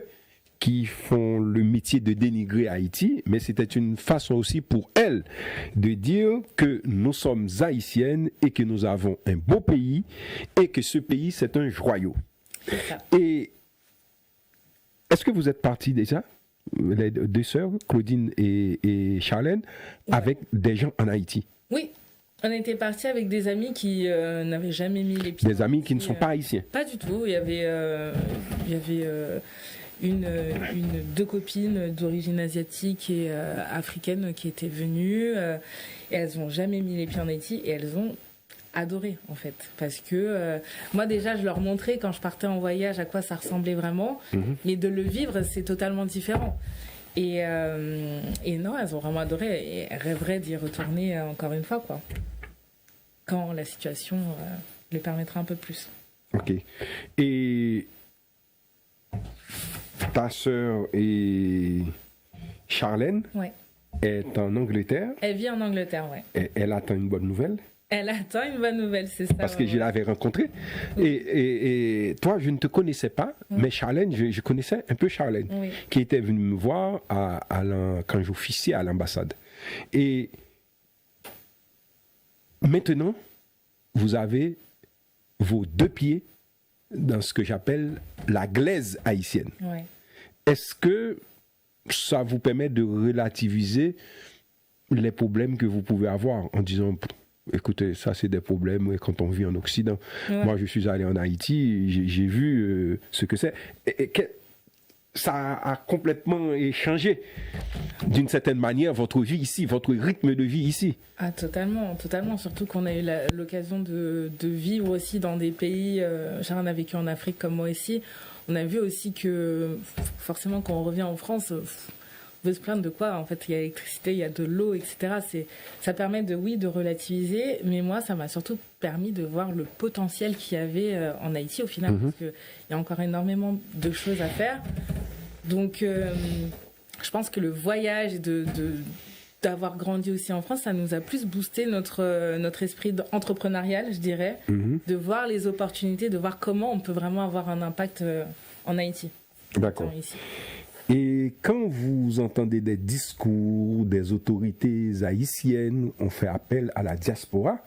qui font le métier de dénigrer Haïti, mais c'était une façon aussi pour elles de dire que nous sommes haïtiennes et que nous avons un beau pays et que ce pays, c'est un joyau. Et est-ce que vous êtes partis déjà, les deux sœurs, Claudine et Charlène, avec des gens en Haïti? Oui, on était partis avec des amis qui n'avaient jamais mis les pieds. Des amis qui ne sont pas haïtiens? Pas du tout, il y avait deux copines d'origine asiatique et africaine qui étaient venues et elles n'ont jamais mis les pieds en Haïti et elles ont adoré en fait, parce que moi déjà je leur montrais quand je partais en voyage à quoi ça ressemblait vraiment, mais de le vivre c'est totalement différent et non, elles ont vraiment adoré et elles rêveraient d'y retourner encore une fois quoi, quand la situation les permettra un peu plus. Ok. Et ta sœur et Charlène est en Angleterre. Elle vit en Angleterre, ouais. Elle attend une bonne nouvelle. Elle attend une bonne nouvelle, c'est ça. Parce que je l'avais rencontrée. Et toi, je ne te connaissais pas, mais Charlène, je connaissais un peu Charlène, qui était venue me voir quand j'officiais à l'ambassade. Et maintenant, vous avez vos deux pieds dans ce que j'appelle la glaise haïtienne. Ouais. Est-ce que ça vous permet de relativiser les problèmes que vous pouvez avoir en disant, écoutez, ça c'est des problèmes quand on vit en Occident. Ouais. Moi je suis allé en Haïti, j'ai vu ce que c'est. Ça a complètement changé d'une certaine manière votre vie ici, votre rythme de vie ici. Ah, totalement, totalement. Surtout qu'on a eu l'occasion de vivre aussi dans des pays. Sharon a vécu en Afrique comme moi aussi. On a vu aussi que forcément quand on revient en France, on veut se plaindre de quoi? En fait, il y a l'électricité, il y a de l'eau, etc. Ça permet de relativiser, mais moi, ça m'a surtout permis de voir le potentiel qu'il y avait en Haïti au final, parce qu'il y a encore énormément de choses à faire. Donc, je pense que le voyage d'avoir grandi aussi en France, ça nous a plus boosté notre esprit entrepreneurial, je dirais, de voir les opportunités, de voir comment on peut vraiment avoir un impact en Haïti. D'accord. Et quand vous entendez des discours des autorités haïtiennes, on fait appel à la diaspora,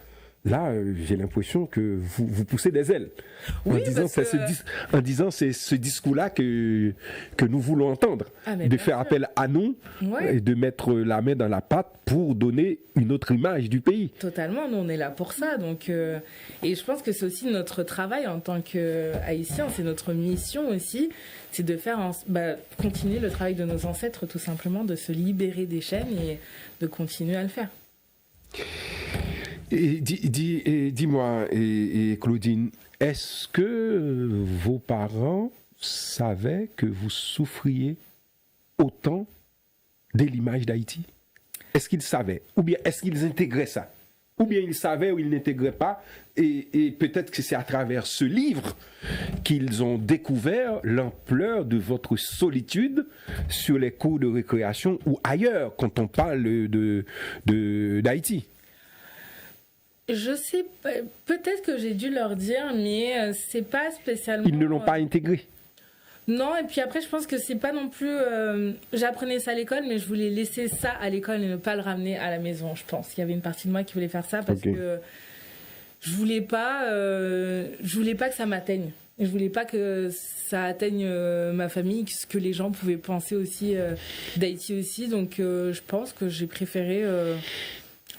là, j'ai l'impression que vous poussez des ailes. Oui, en disant c'est ce discours-là que nous voulons entendre. De faire appel à nous et de mettre la main dans la pâte pour donner une autre image du pays. Totalement, nous on est là pour ça. Donc, et je pense que c'est aussi notre travail en tant qu'Haïtiens, c'est notre mission aussi, c'est de faire continuer le travail de nos ancêtres tout simplement, de se libérer des chaînes et de continuer à le faire. Et dis-moi, Claudine, est-ce que vos parents savaient que vous souffriez autant de l'image d'Haïti? Est-ce qu'ils savaient? Ou bien est-ce qu'ils intégraient ça? Ou bien ils savaient ou ils n'intégraient pas? Et peut-être que c'est à travers ce livre qu'ils ont découvert l'ampleur de votre solitude sur les cours de récréation ou ailleurs quand on parle d'Haïti. Je sais pas, peut-être que j'ai dû leur dire, mais c'est pas spécialement... Ils ne l'ont pas intégré. Non, et puis après, je pense que c'est pas non plus... j'apprenais ça à l'école, mais je voulais laisser ça à l'école et ne pas le ramener à la maison, je pense. Il y avait une partie de moi qui voulait faire ça parce que je voulais pas que ça m'atteigne. Je voulais pas que ça atteigne ma famille, ce que les gens pouvaient penser aussi d'Haïti aussi. Donc, je pense que j'ai préféré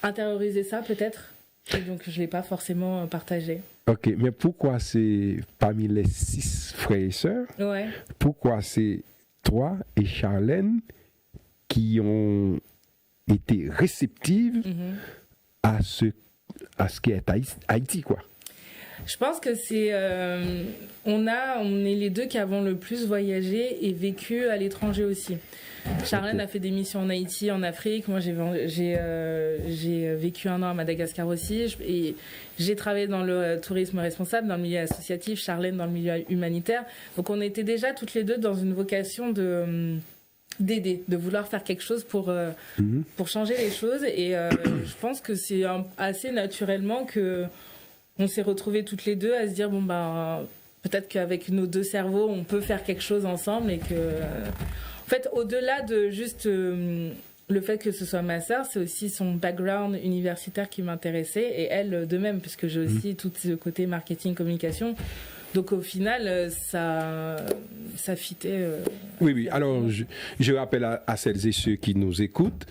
intérioriser ça, peut-être. Et donc, je ne l'ai pas forcément partagé. Ok, mais pourquoi c'est parmi les 6 frères et sœurs, pourquoi c'est toi et Charlène qui ont été réceptives à ce qui est Haïti, quoi? Je pense que c'est... on est les deux qui avons le plus voyagé et vécu à l'étranger aussi. Charlène a fait des missions en Haïti, en Afrique. Moi, j'ai vécu 1 an à Madagascar aussi. Et j'ai travaillé dans le tourisme responsable, dans le milieu associatif. Charlène dans le milieu humanitaire. Donc, on était déjà toutes les deux dans une vocation d'aider, de vouloir faire quelque chose pour changer les choses. Et je pense que c'est assez naturellement que on s'est retrouvés toutes les deux à se dire peut-être qu'avec nos 2 cerveaux, on peut faire quelque chose ensemble et que... En fait, au-delà de juste le fait que ce soit ma sœur, c'est aussi son background universitaire qui m'intéressait et elle de même, puisque j'ai aussi tout ce côté marketing, communication. Donc au final, ça fitait. Oui. Alors, je rappelle à celles et ceux qui nous écoutent,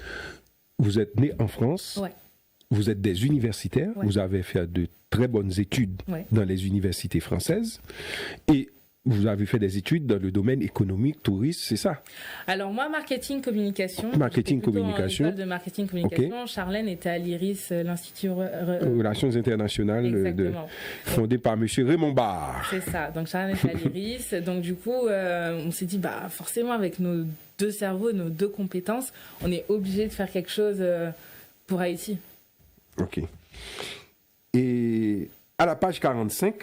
vous êtes nés en France. Ouais. Vous êtes des universitaires. Ouais. Vous avez fait de très bonnes études dans les universités françaises. Et vous avez fait des études dans le domaine économique, touriste, c'est ça? Alors moi, marketing, communication. Marketing, communication. En école de marketing, communication. Okay. Charlène était à l'IRIS, l'Institut... Relations internationales fondé par M. Raymond Barre. C'est ça. Donc Charlène était à l'IRIS. Donc du coup, on s'est dit, forcément, avec nos 2 cerveaux, nos 2 compétences, on est obligé de faire quelque chose pour Haïti. Ok. Et à la page 45...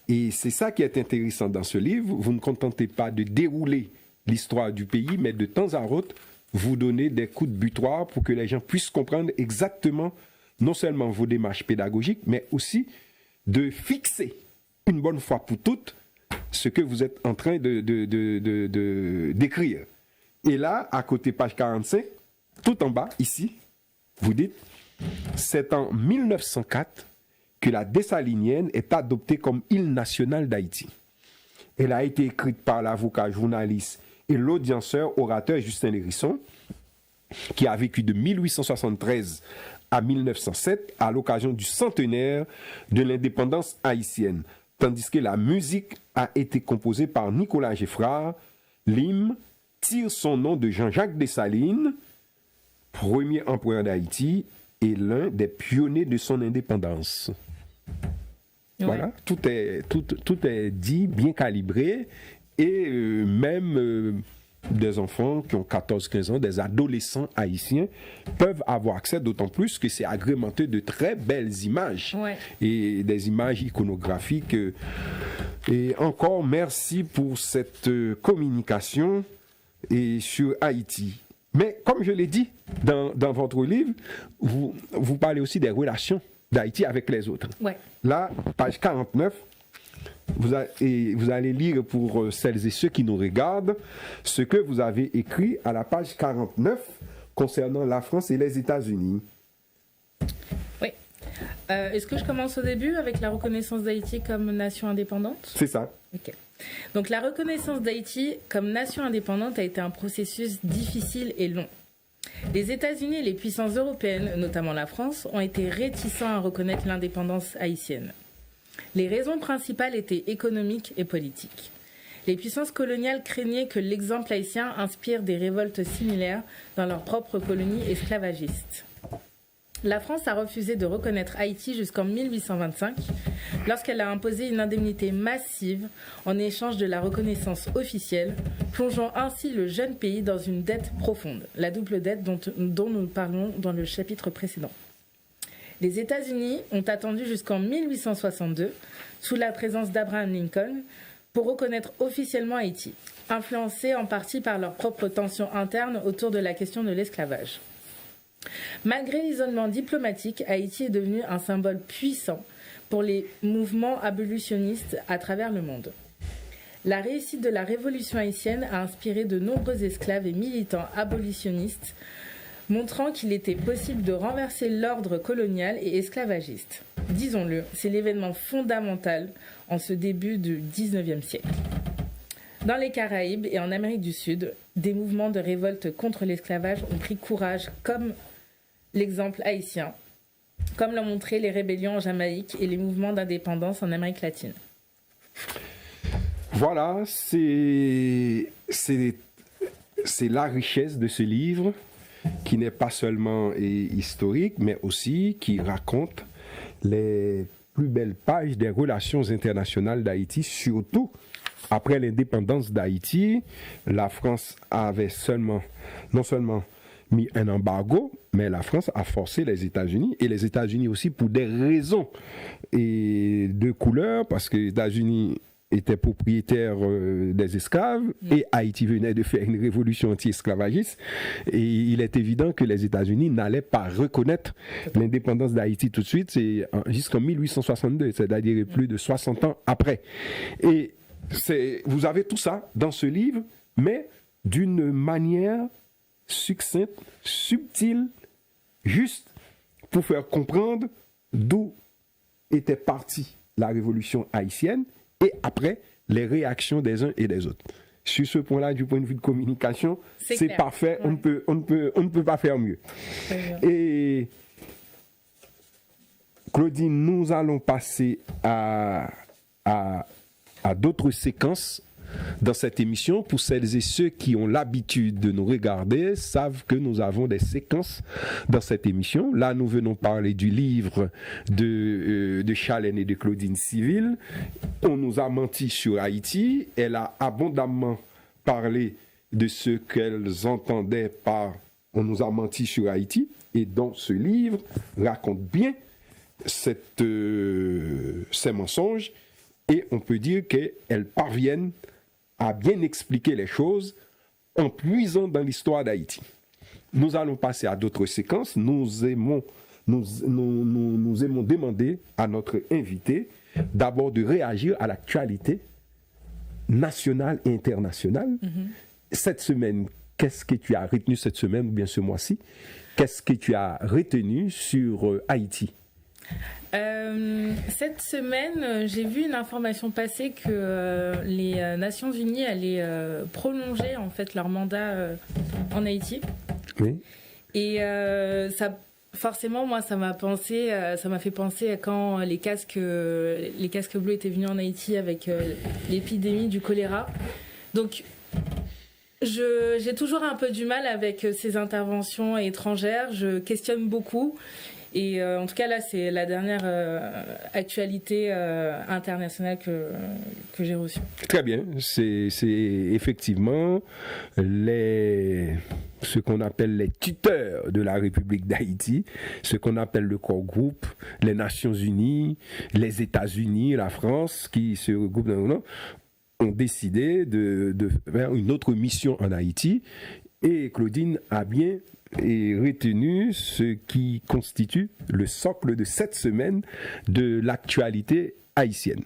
Et c'est ça qui est intéressant dans ce livre. Vous ne contentez pas de dérouler l'histoire du pays, mais de temps à autre, vous donnez des coups de butoir pour que les gens puissent comprendre exactement non seulement vos démarches pédagogiques, mais aussi de fixer une bonne fois pour toutes ce que vous êtes en train d'écrire. Et là, à côté page 45, tout en bas, ici, vous dites « C'est en 1904 que la Dessalinienne est adoptée comme île nationale d'Haïti. Elle a été écrite par l'avocat, journaliste et l'audienceur orateur Justin Lérisson, qui a vécu de 1873 à 1907 à l'occasion du centenaire de l'indépendance haïtienne, tandis que la musique a été composée par Nicolas Geffrard. L'hymne tire son nom de Jean-Jacques Dessalines, premier empereur d'Haïti et l'un des pionniers de son indépendance. » Voilà, tout est dit, bien calibré, et même des enfants qui ont 14-15 ans, des adolescents haïtiens, peuvent avoir accès, d'autant plus que c'est agrémenté de très belles images, et des images iconographiques. Et encore merci pour cette communication et sur Haïti. Mais comme je l'ai dit dans votre livre, vous parlez aussi des relations d'Haïti avec les autres. Ouais. Là, page 49, vous allez lire pour celles et ceux qui nous regardent ce que vous avez écrit à la page 49 concernant la France et les États-Unis. Oui. Est-ce que je commence au début avec la reconnaissance d'Haïti comme nation indépendante ? C'est ça. Ok. Donc la reconnaissance d'Haïti comme nation indépendante a été un processus difficile et long. Les États-Unis et les puissances européennes, notamment la France, ont été réticents à reconnaître l'indépendance haïtienne. Les raisons principales étaient économiques et politiques. Les puissances coloniales craignaient que l'exemple haïtien inspire des révoltes similaires dans leurs propres colonies esclavagistes. La France a refusé de reconnaître Haïti jusqu'en 1825, lorsqu'elle a imposé une indemnité massive en échange de la reconnaissance officielle, plongeant ainsi le jeune pays dans une dette profonde, la double dette dont nous parlons dans le chapitre précédent. Les États-Unis ont attendu jusqu'en 1862, sous la présence d'Abraham Lincoln, pour reconnaître officiellement Haïti, influencés en partie par leurs propres tensions internes autour de la question de l'esclavage. Malgré l'isolement diplomatique, Haïti est devenu un symbole puissant pour les mouvements abolitionnistes à travers le monde. La réussite de la révolution haïtienne a inspiré de nombreux esclaves et militants abolitionnistes, montrant qu'il était possible de renverser l'ordre colonial et esclavagiste. Disons-le, c'est l'événement fondamental en ce début du XIXe siècle. Dans les Caraïbes et en Amérique du Sud, des mouvements de révolte contre l'esclavage ont pris courage, comme l'exemple haïtien, comme l'ont montré les rébellions en Jamaïque et les mouvements d'indépendance en Amérique latine. Voilà, c'est la richesse de ce livre, qui n'est pas seulement historique, mais aussi qui raconte les plus belles pages des relations internationales d'Haïti, surtout après l'indépendance d'Haïti. La France avait non seulement mis un embargo, mais la France a forcé les États-Unis, et les États-Unis aussi pour des raisons de couleur, parce que les États-Unis étaient propriétaires des esclaves, et Haïti venait de faire une révolution anti-esclavagiste, et il est évident que les États-Unis n'allaient pas reconnaître l'indépendance d'Haïti tout de suite, c'est jusqu'en 1862, c'est-à-dire plus de 60 ans après. Et vous avez tout ça dans ce livre, mais d'une manière succincte, subtile, juste pour faire comprendre d'où était partie la révolution haïtienne et après les réactions des uns et des autres. Sur ce point-là, du point de vue de communication, c'est parfait, ouais. On ne peut pas faire mieux. Et Claudine, nous allons passer à d'autres séquences dans cette émission. Pour celles et ceux qui ont l'habitude de nous regarder, savent que nous avons des séquences dans cette émission. Là, nous venons parler du livre de Chalène et de Claudine Civil. On nous a menti sur Haïti. Elle a abondamment parlé de ce qu'elles entendaient par « on nous a menti sur Haïti ». Et donc, ce livre raconte bien ces mensonges. Et on peut dire qu'elles parviennent à bien expliquer les choses en puisant dans l'histoire d'Haïti. Nous allons passer à d'autres séquences. Nous aimons demander à notre invité d'abord de réagir à l'actualité nationale et internationale. Cette semaine, qu'est-ce que tu as retenu cette semaine ou bien ce mois-ci? Qu'est-ce que tu as retenu sur Haïti? Cette semaine, j'ai vu une information passer que les Nations Unies allaient prolonger en fait leur mandat en Haïti. Oui. Et ça, forcément, moi, ça m'a fait penser à quand les casques bleus étaient venus en Haïti avec l'épidémie du choléra. Donc, j'ai toujours un peu du mal avec ces interventions étrangères. Je questionne beaucoup. Et en tout cas, là, c'est la dernière actualité internationale que j'ai reçue. Très bien. C'est effectivement ce qu'on appelle les tuteurs de la République d'Haïti, ce qu'on appelle le corps groupe, les Nations Unies, les États-Unis, la France, qui se regroupent ont décidé de faire une autre mission en Haïti. Et Claudine a bien retenu ce qui constitue le socle de cette semaine de l'actualité haïtienne.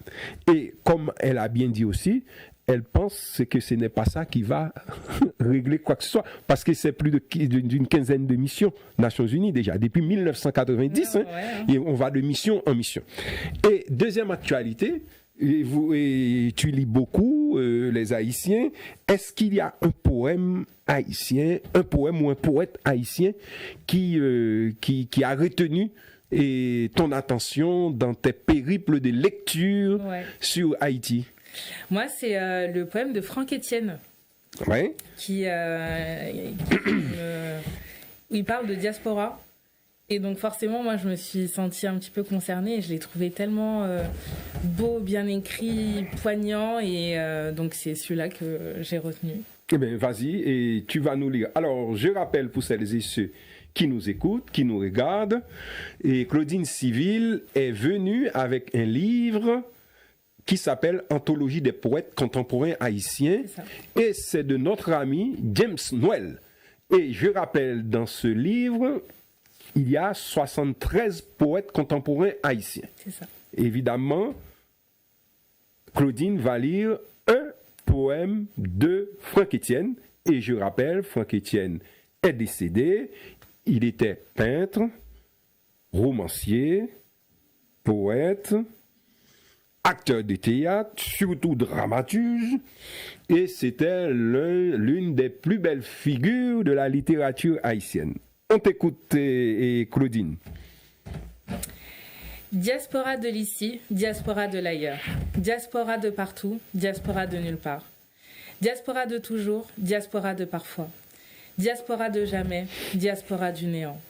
Et comme elle a bien dit aussi, elle pense que ce n'est pas ça qui va régler quoi que ce soit, parce que c'est plus d'une quinzaine de missions Nations Unies déjà, depuis 1990, et on va de mission en mission. Et deuxième actualité, et tu lis beaucoup les Haïtiens, est-ce qu'il y a un poème haïtien, un poème ou un poète haïtien qui a retenu ton attention dans tes périples de lecture sur Haïti? Moi, c'est le poème de Franck Etienne. Ouais. Où il parle de diaspora. Et donc forcément, moi, je me suis sentie un petit peu concernée. Et je l'ai trouvé tellement beau, bien écrit, poignant. Et donc c'est celui-là que j'ai retenu. Eh bien, vas-y, et tu vas nous lire. Alors, je rappelle pour celles et ceux qui nous écoutent, qui nous regardent, et Claudine Civil est venue avec un livre qui s'appelle Anthologie des poètes contemporains haïtiens, et c'est de notre ami James Noël. Et je rappelle, dans ce livre, il y a 73 poètes contemporains haïtiens. C'est ça. Évidemment, Claudine va lire un poème de Franck Etienne, et je rappelle, Franck Etienne est décédé, il était peintre, romancier, poète, acteur de théâtre, surtout dramaturge, et c'était l'une des plus belles figures de la littérature haïtienne. On t'écoute, Claudine. Diaspora de l'ici, diaspora de l'ailleurs. Diaspora de partout, diaspora de nulle part. Diaspora de toujours, diaspora de parfois. Diaspora de jamais, diaspora du néant.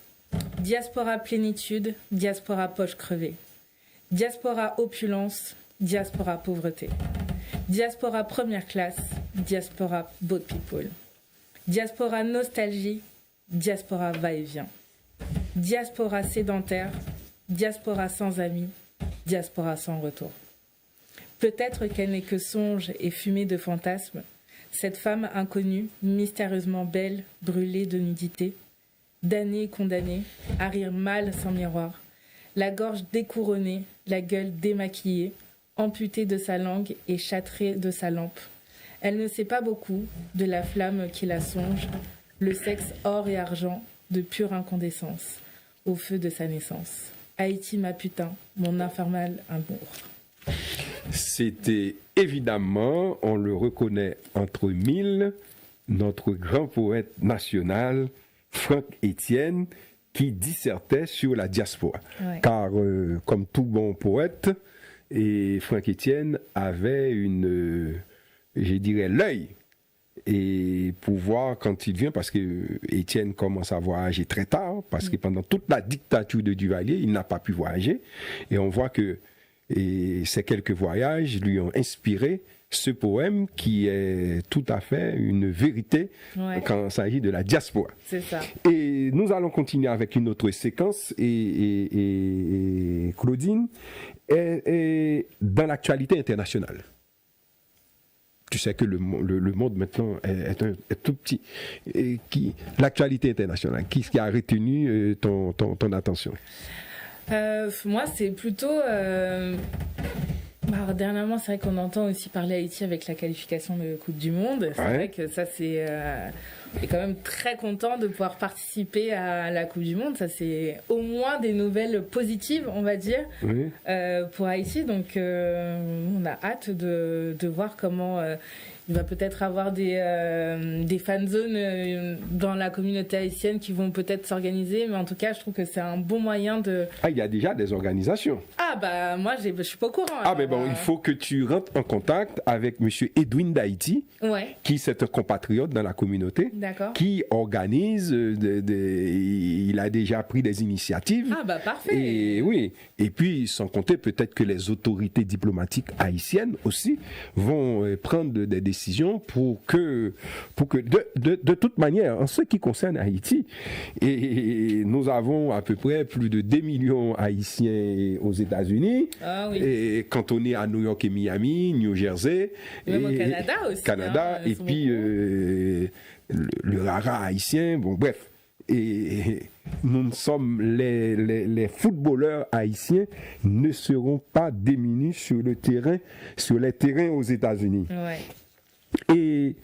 Diaspora plénitude, diaspora poche crevée. Diaspora opulence, diaspora pauvreté. Diaspora première classe, diaspora boat people. Diaspora nostalgie, diaspora va-et-vient. Diaspora sédentaire, diaspora sans amis, diaspora sans retour. Peut-être qu'elle n'est que songe et fumée de fantasmes, cette femme inconnue, mystérieusement belle, brûlée de nudité, damnée, condamnée, à rire mal sans miroir, la gorge découronnée, la gueule démaquillée, amputée de sa langue et châtrée de sa lampe. Elle ne sait pas beaucoup de la flamme qui la songe, le sexe or et argent de pure incandescence, au feu de sa naissance. Haïti ma putain, mon infernal amour. C'était évidemment, on le reconnaît entre mille, notre grand poète national, Franck Etienne, qui dissertait sur la diaspora. Ouais. Car, comme tout bon poète, et Franck Etienne avait je dirais, l'œil. Et pour voir quand il vient, parce que Étienne commence à voyager très tard, parce que pendant toute la dictature de Duvalier, il n'a pas pu voyager. Et on voit que ces quelques voyages lui ont inspiré ce poème qui est tout à fait une vérité quand il s'agit de la diaspora. C'est ça. Et nous allons continuer avec une autre séquence. Et Claudine est dans l'actualité internationale. Tu sais que le monde maintenant est tout petit. Et l'actualité internationale, qui a retenu ton attention? Moi, c'est plutôt... dernièrement, c'est vrai qu'on entend aussi parler Haïti avec la qualification de Coupe du Monde. C'est vrai que ça, c'est... on est quand même très content de pouvoir participer à la Coupe du Monde. Ça, c'est au moins des nouvelles positives, on va dire, pour Haïti. Donc, on a hâte de voir comment... il va peut-être avoir des fan zones dans la communauté haïtienne qui vont peut-être s'organiser, mais en tout cas, je trouve que c'est un bon moyen de... Ah, il y a déjà des organisations. Ah, moi, je suis pas au courant. Ah, mais bon, il faut que tu rentres en contact avec M. Edwin d'Haïti, qui c'est un compatriote dans la communauté, qui organise, il a déjà pris des initiatives. Ah, parfait. Et oui, et puis, sans compter, peut-être que les autorités diplomatiques haïtiennes aussi vont prendre des décisions pour que de toute manière, en ce qui concerne Haïti, et nous avons à peu près plus de 2 millions Haïtiens aux États-Unis, et quand on est à New York et Miami, New Jersey, même au Canada aussi. Et puis le rara haïtien, bon bref. Et nous sommes les footballeurs haïtiens ne seront pas démunis sur les terrains aux États-Unis. Ouais. Et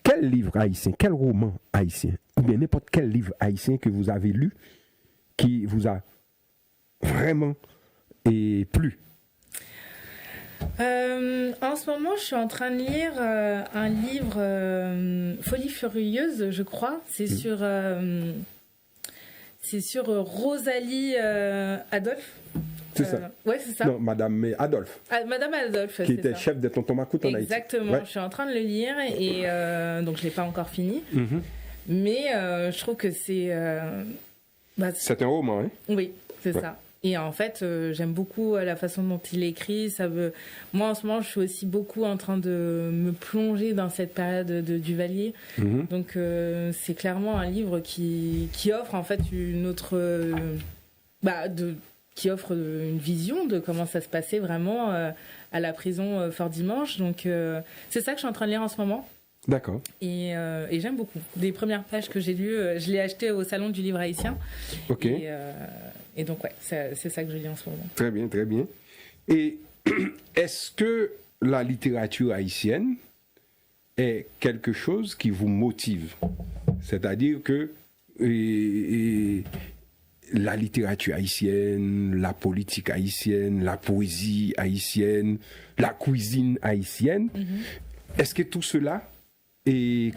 quel livre haïtien, quel roman haïtien, ou bien n'importe quel livre haïtien que vous avez lu qui vous a vraiment plu? En ce moment, je suis en train de lire un livre, Folie furieuse, je crois. C'est sur Rosalie Adolphe. C'est ça. Ouais, c'est ça. Non, Madame Adolphe. Ah, Madame Adolphe, qui était chef de Tonton Macoute en Haïti. Exactement. Ouais. Je suis en train de le lire et donc je l'ai pas encore fini. Mm-hmm. Mais je trouve que c'est. C'est un roman, hein? Oui, c'est ça. Et en fait, j'aime beaucoup la façon dont il écrit. Moi, en ce moment, je suis aussi beaucoup en train de me plonger dans cette période de Duvalier. Mm-hmm. Donc, c'est clairement un livre qui offre en fait une autre, qui offre une vision de comment ça se passait vraiment à la prison Fort Dimanche. Donc, c'est ça que je suis en train de lire en ce moment. D'accord. Et j'aime beaucoup. Des premières pages que j'ai lues, je l'ai acheté au Salon du Livre Haïtien. Ok. Et donc, ouais, c'est ça que je lis en ce moment. Très bien, très bien. Et est-ce que la littérature haïtienne est quelque chose qui vous motive? C'est-à-dire que la littérature haïtienne, la politique haïtienne, la poésie haïtienne, la cuisine haïtienne, est-ce que tout cela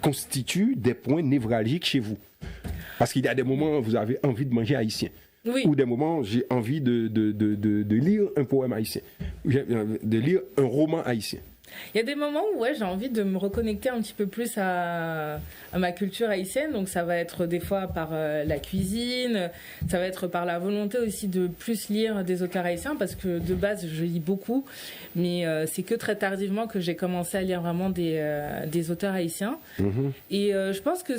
constitue des points névralgiques chez vous? Parce qu'il y a des moments où vous avez envie de manger haïtien. Oui. Ou des moments où j'ai envie de lire un poème haïtien, de lire un roman haïtien. Il y a des moments où j'ai envie de me reconnecter un petit peu plus à ma culture haïtienne. Donc ça va être des fois par la cuisine, ça va être par la volonté aussi de plus lire des auteurs haïtiens parce que de base je lis beaucoup, mais c'est que très tardivement que j'ai commencé à lire vraiment des auteurs haïtiens. Mm-hmm. Et je pense que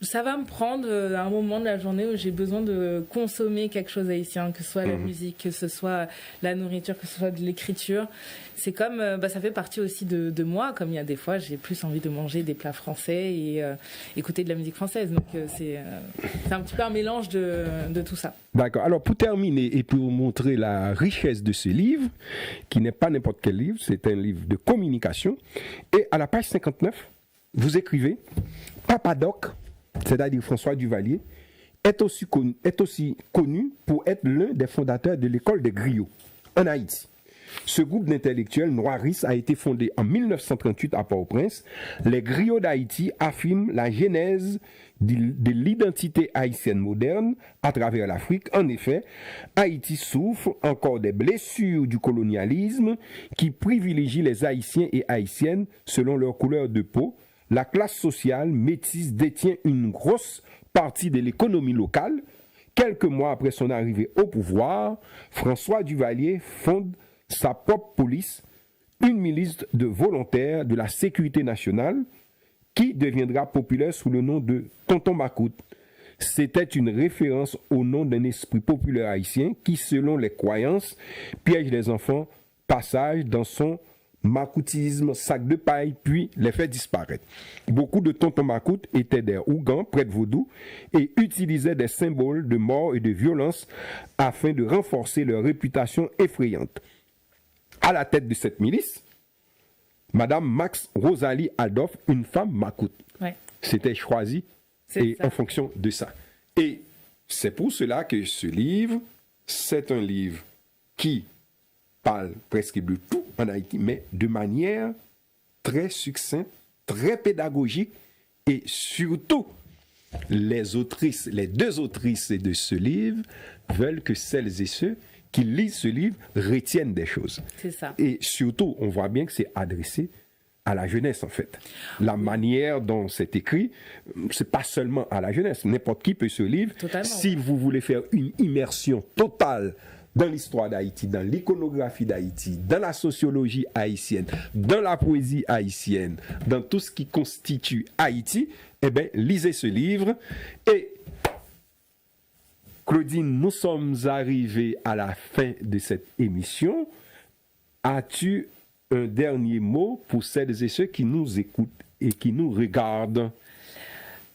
ça va me prendre à un moment de la journée où j'ai besoin de consommer quelque chose haïtien, que ce soit la musique, que ce soit la nourriture, que ce soit de l'écriture. C'est comme, ça fait partie aussi de moi, comme il y a des fois, j'ai plus envie de manger des plats français et écouter de la musique française. Donc c'est un petit peu un mélange de tout ça. D'accord. Alors pour terminer et pour montrer la richesse de ce livre, qui n'est pas n'importe quel livre, c'est un livre de communication. Et à la page 59, vous écrivez « Papa Doc », c'est-à-dire François Duvalier, est aussi connu pour être l'un des fondateurs de l'école des griots en Haïti. Ce groupe d'intellectuels noiristes a été fondé en 1938 à Port-au-Prince. Les griots d'Haïti affirment la genèse de l'identité haïtienne moderne à travers l'Afrique. En effet, Haïti souffre encore des blessures du colonialisme qui privilégie les Haïtiens et Haïtiennes selon leur couleur de peau. La classe sociale métisse détient une grosse partie de l'économie locale. Quelques mois après son arrivée au pouvoir, François Duvalier fonde sa propre police, une milice de volontaires de la sécurité nationale qui deviendra populaire sous le nom de Tonton Macoute. C'était une référence au nom d'un esprit populaire haïtien qui, selon les croyances, piège les enfants, passage dans son macoutisme, sac de paille, puis les fait disparaître. Beaucoup de Tonton Macoute étaient des Ougans, prêtres vaudous, et utilisaient des symboles de mort et de violence afin de renforcer leur réputation effrayante. À la tête de cette milice, Madame Max Rosalie Adolphe, une femme Macoute. Ouais. C'était choisi en fonction de ça. Et c'est pour cela que ce livre, c'est un livre qui parle presque de tout en Haïti, mais de manière très succincte, très pédagogique, et surtout, les deux autrices de ce livre veulent que celles et ceux qui lisent ce livre retiennent des choses. C'est ça. Et surtout, on voit bien que c'est adressé à la jeunesse, en fait. La manière dont c'est écrit, c'est pas seulement à la jeunesse. N'importe qui peut se lire. Totalement. Si vous voulez faire une immersion totale dans l'histoire d'Haïti, dans l'iconographie d'Haïti, dans la sociologie haïtienne, dans la poésie haïtienne, dans tout ce qui constitue Haïti, eh bien, lisez ce livre. Et Claudine, nous sommes arrivés à la fin de cette émission. As-tu un dernier mot pour celles et ceux qui nous écoutent et qui nous regardent?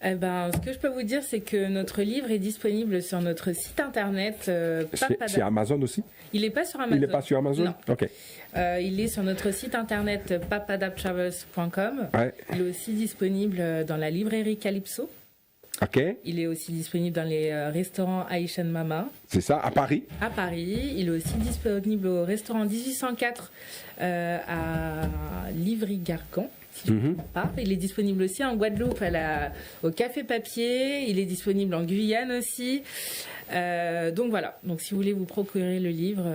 Eh ben, ce que je peux vous dire, c'est que notre livre est disponible sur notre site internet. C'est Amazon aussi? Il n'est pas sur Amazon. Il n'est pas sur Amazon? Non. Ok. Il est sur notre site internet papadaptravels.com. Ouais. Il est aussi disponible dans la librairie Calypso. Ok. Il est aussi disponible dans les restaurants Haïtian Mama. C'est ça, à Paris? À Paris. Il est aussi disponible au restaurant 1804 à Livry-Gargan. Si je ne me trompe pas. Il est disponible aussi en Guadeloupe au Café Papier. Il est disponible en Guyane aussi. Donc voilà. Donc si vous voulez vous procurer le livre,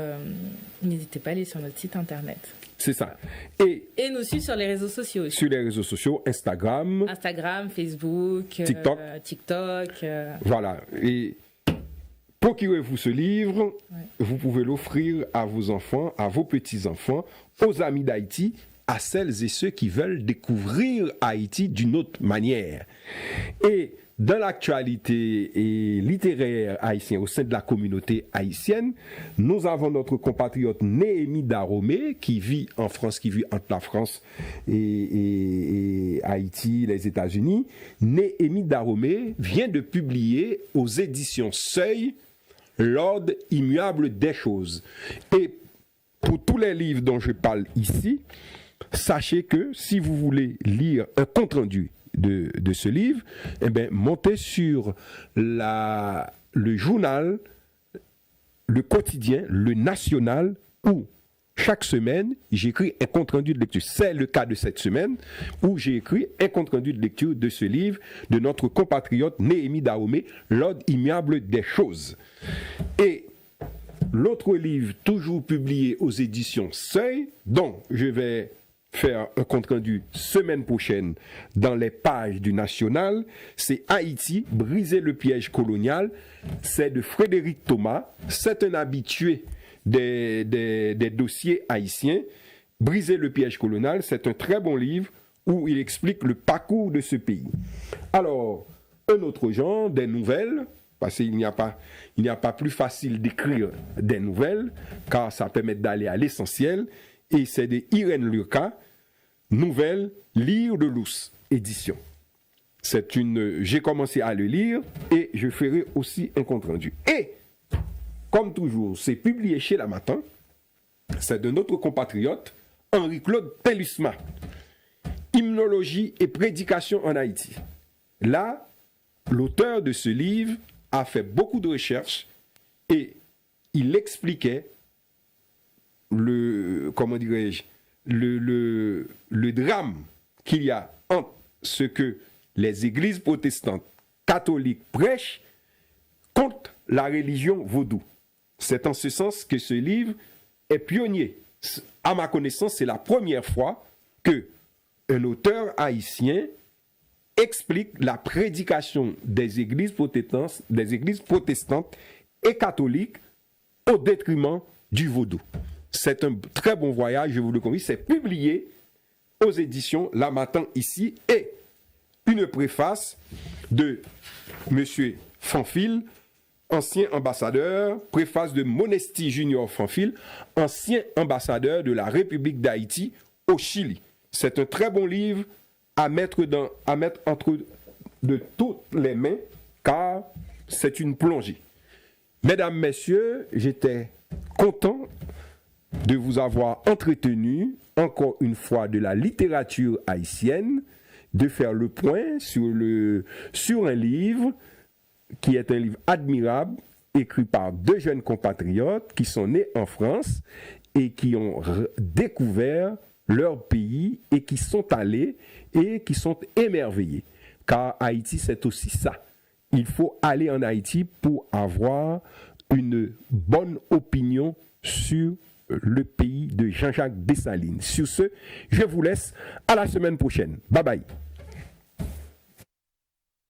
n'hésitez pas à aller sur notre site internet. C'est ça. Et nous suivre sur les réseaux sociaux aussi. Sur les réseaux sociaux, Instagram, Facebook, TikTok. Voilà. Et procurez-vous ce livre. Ouais. Vous pouvez l'offrir à vos enfants, à vos petits-enfants, aux amis d'Haïti, à celles et ceux qui veulent découvrir Haïti d'une autre manière. Et dans l'actualité littéraire haïtienne, au sein de la communauté haïtienne, nous avons notre compatriote Néhémie Daromé, qui vit en France, qui vit entre la France et Haïti, les États-Unis. Néhémie Daromé vient de publier aux éditions Seuil L'ordre immuable des choses. Et pour tous les livres dont je parle ici, sachez que si vous voulez lire un compte-rendu de ce livre, eh bien, montez sur le journal, le quotidien, le national, où chaque semaine, j'écris un compte-rendu de lecture. C'est le cas de cette semaine où j'ai écrit un compte-rendu de lecture de ce livre de notre compatriote Néhémie Daromé, L'ordre immuable des choses. Et l'autre livre, toujours publié aux éditions Seuil, dont je vais faire un compte-rendu semaine prochaine dans les pages du National, c'est Haïti, briser le piège colonial. C'est de Frédéric Thomas. C'est un habitué des dossiers haïtiens. Briser le piège colonial, c'est un très bon livre où il explique le parcours de ce pays. Alors, un autre genre, des nouvelles, parce qu'il n'y a pas plus facile d'écrire des nouvelles, car ça permet d'aller à l'essentiel. Et c'est de Irène Lurka, Nouvelle, Lire de Luce, édition. J'ai commencé à le lire et je ferai aussi un compte-rendu. Et, comme toujours, c'est publié chez La Matin. C'est de notre compatriote Henri-Claude Tellusma. Hymnologie et prédication en Haïti. Là, l'auteur de ce livre a fait beaucoup de recherches et il expliquait le drame qu'il y a entre ce que les églises protestantes catholiques prêchent contre la religion vaudou. C'est en ce sens que ce livre est pionnier. À ma connaissance, c'est la première fois que un auteur haïtien explique la prédication des églises protestantes et catholiques au détriment du vaudou. C'est un très bon voyage, je vous le confie. C'est publié aux éditions La Matin ici et une préface de M. Fanfil, ancien ambassadeur, préface de Monesti Junior Fanfil, ancien ambassadeur de la République d'Haïti au Chili. C'est un très bon livre à mettre entre de toutes les mains, car c'est une plongée. Mesdames, Messieurs, j'étais content de vous avoir entretenu encore une fois de la littérature haïtienne, de faire le point sur un livre qui est un livre admirable, écrit par deux jeunes compatriotes qui sont nés en France et qui ont découvert leur pays et qui sont allés et qui sont émerveillés. Car Haïti, c'est aussi ça. Il faut aller en Haïti pour avoir une bonne opinion sur le pays de Jean-Jacques Dessalines. Sur ce, je vous laisse à la semaine prochaine. Bye bye.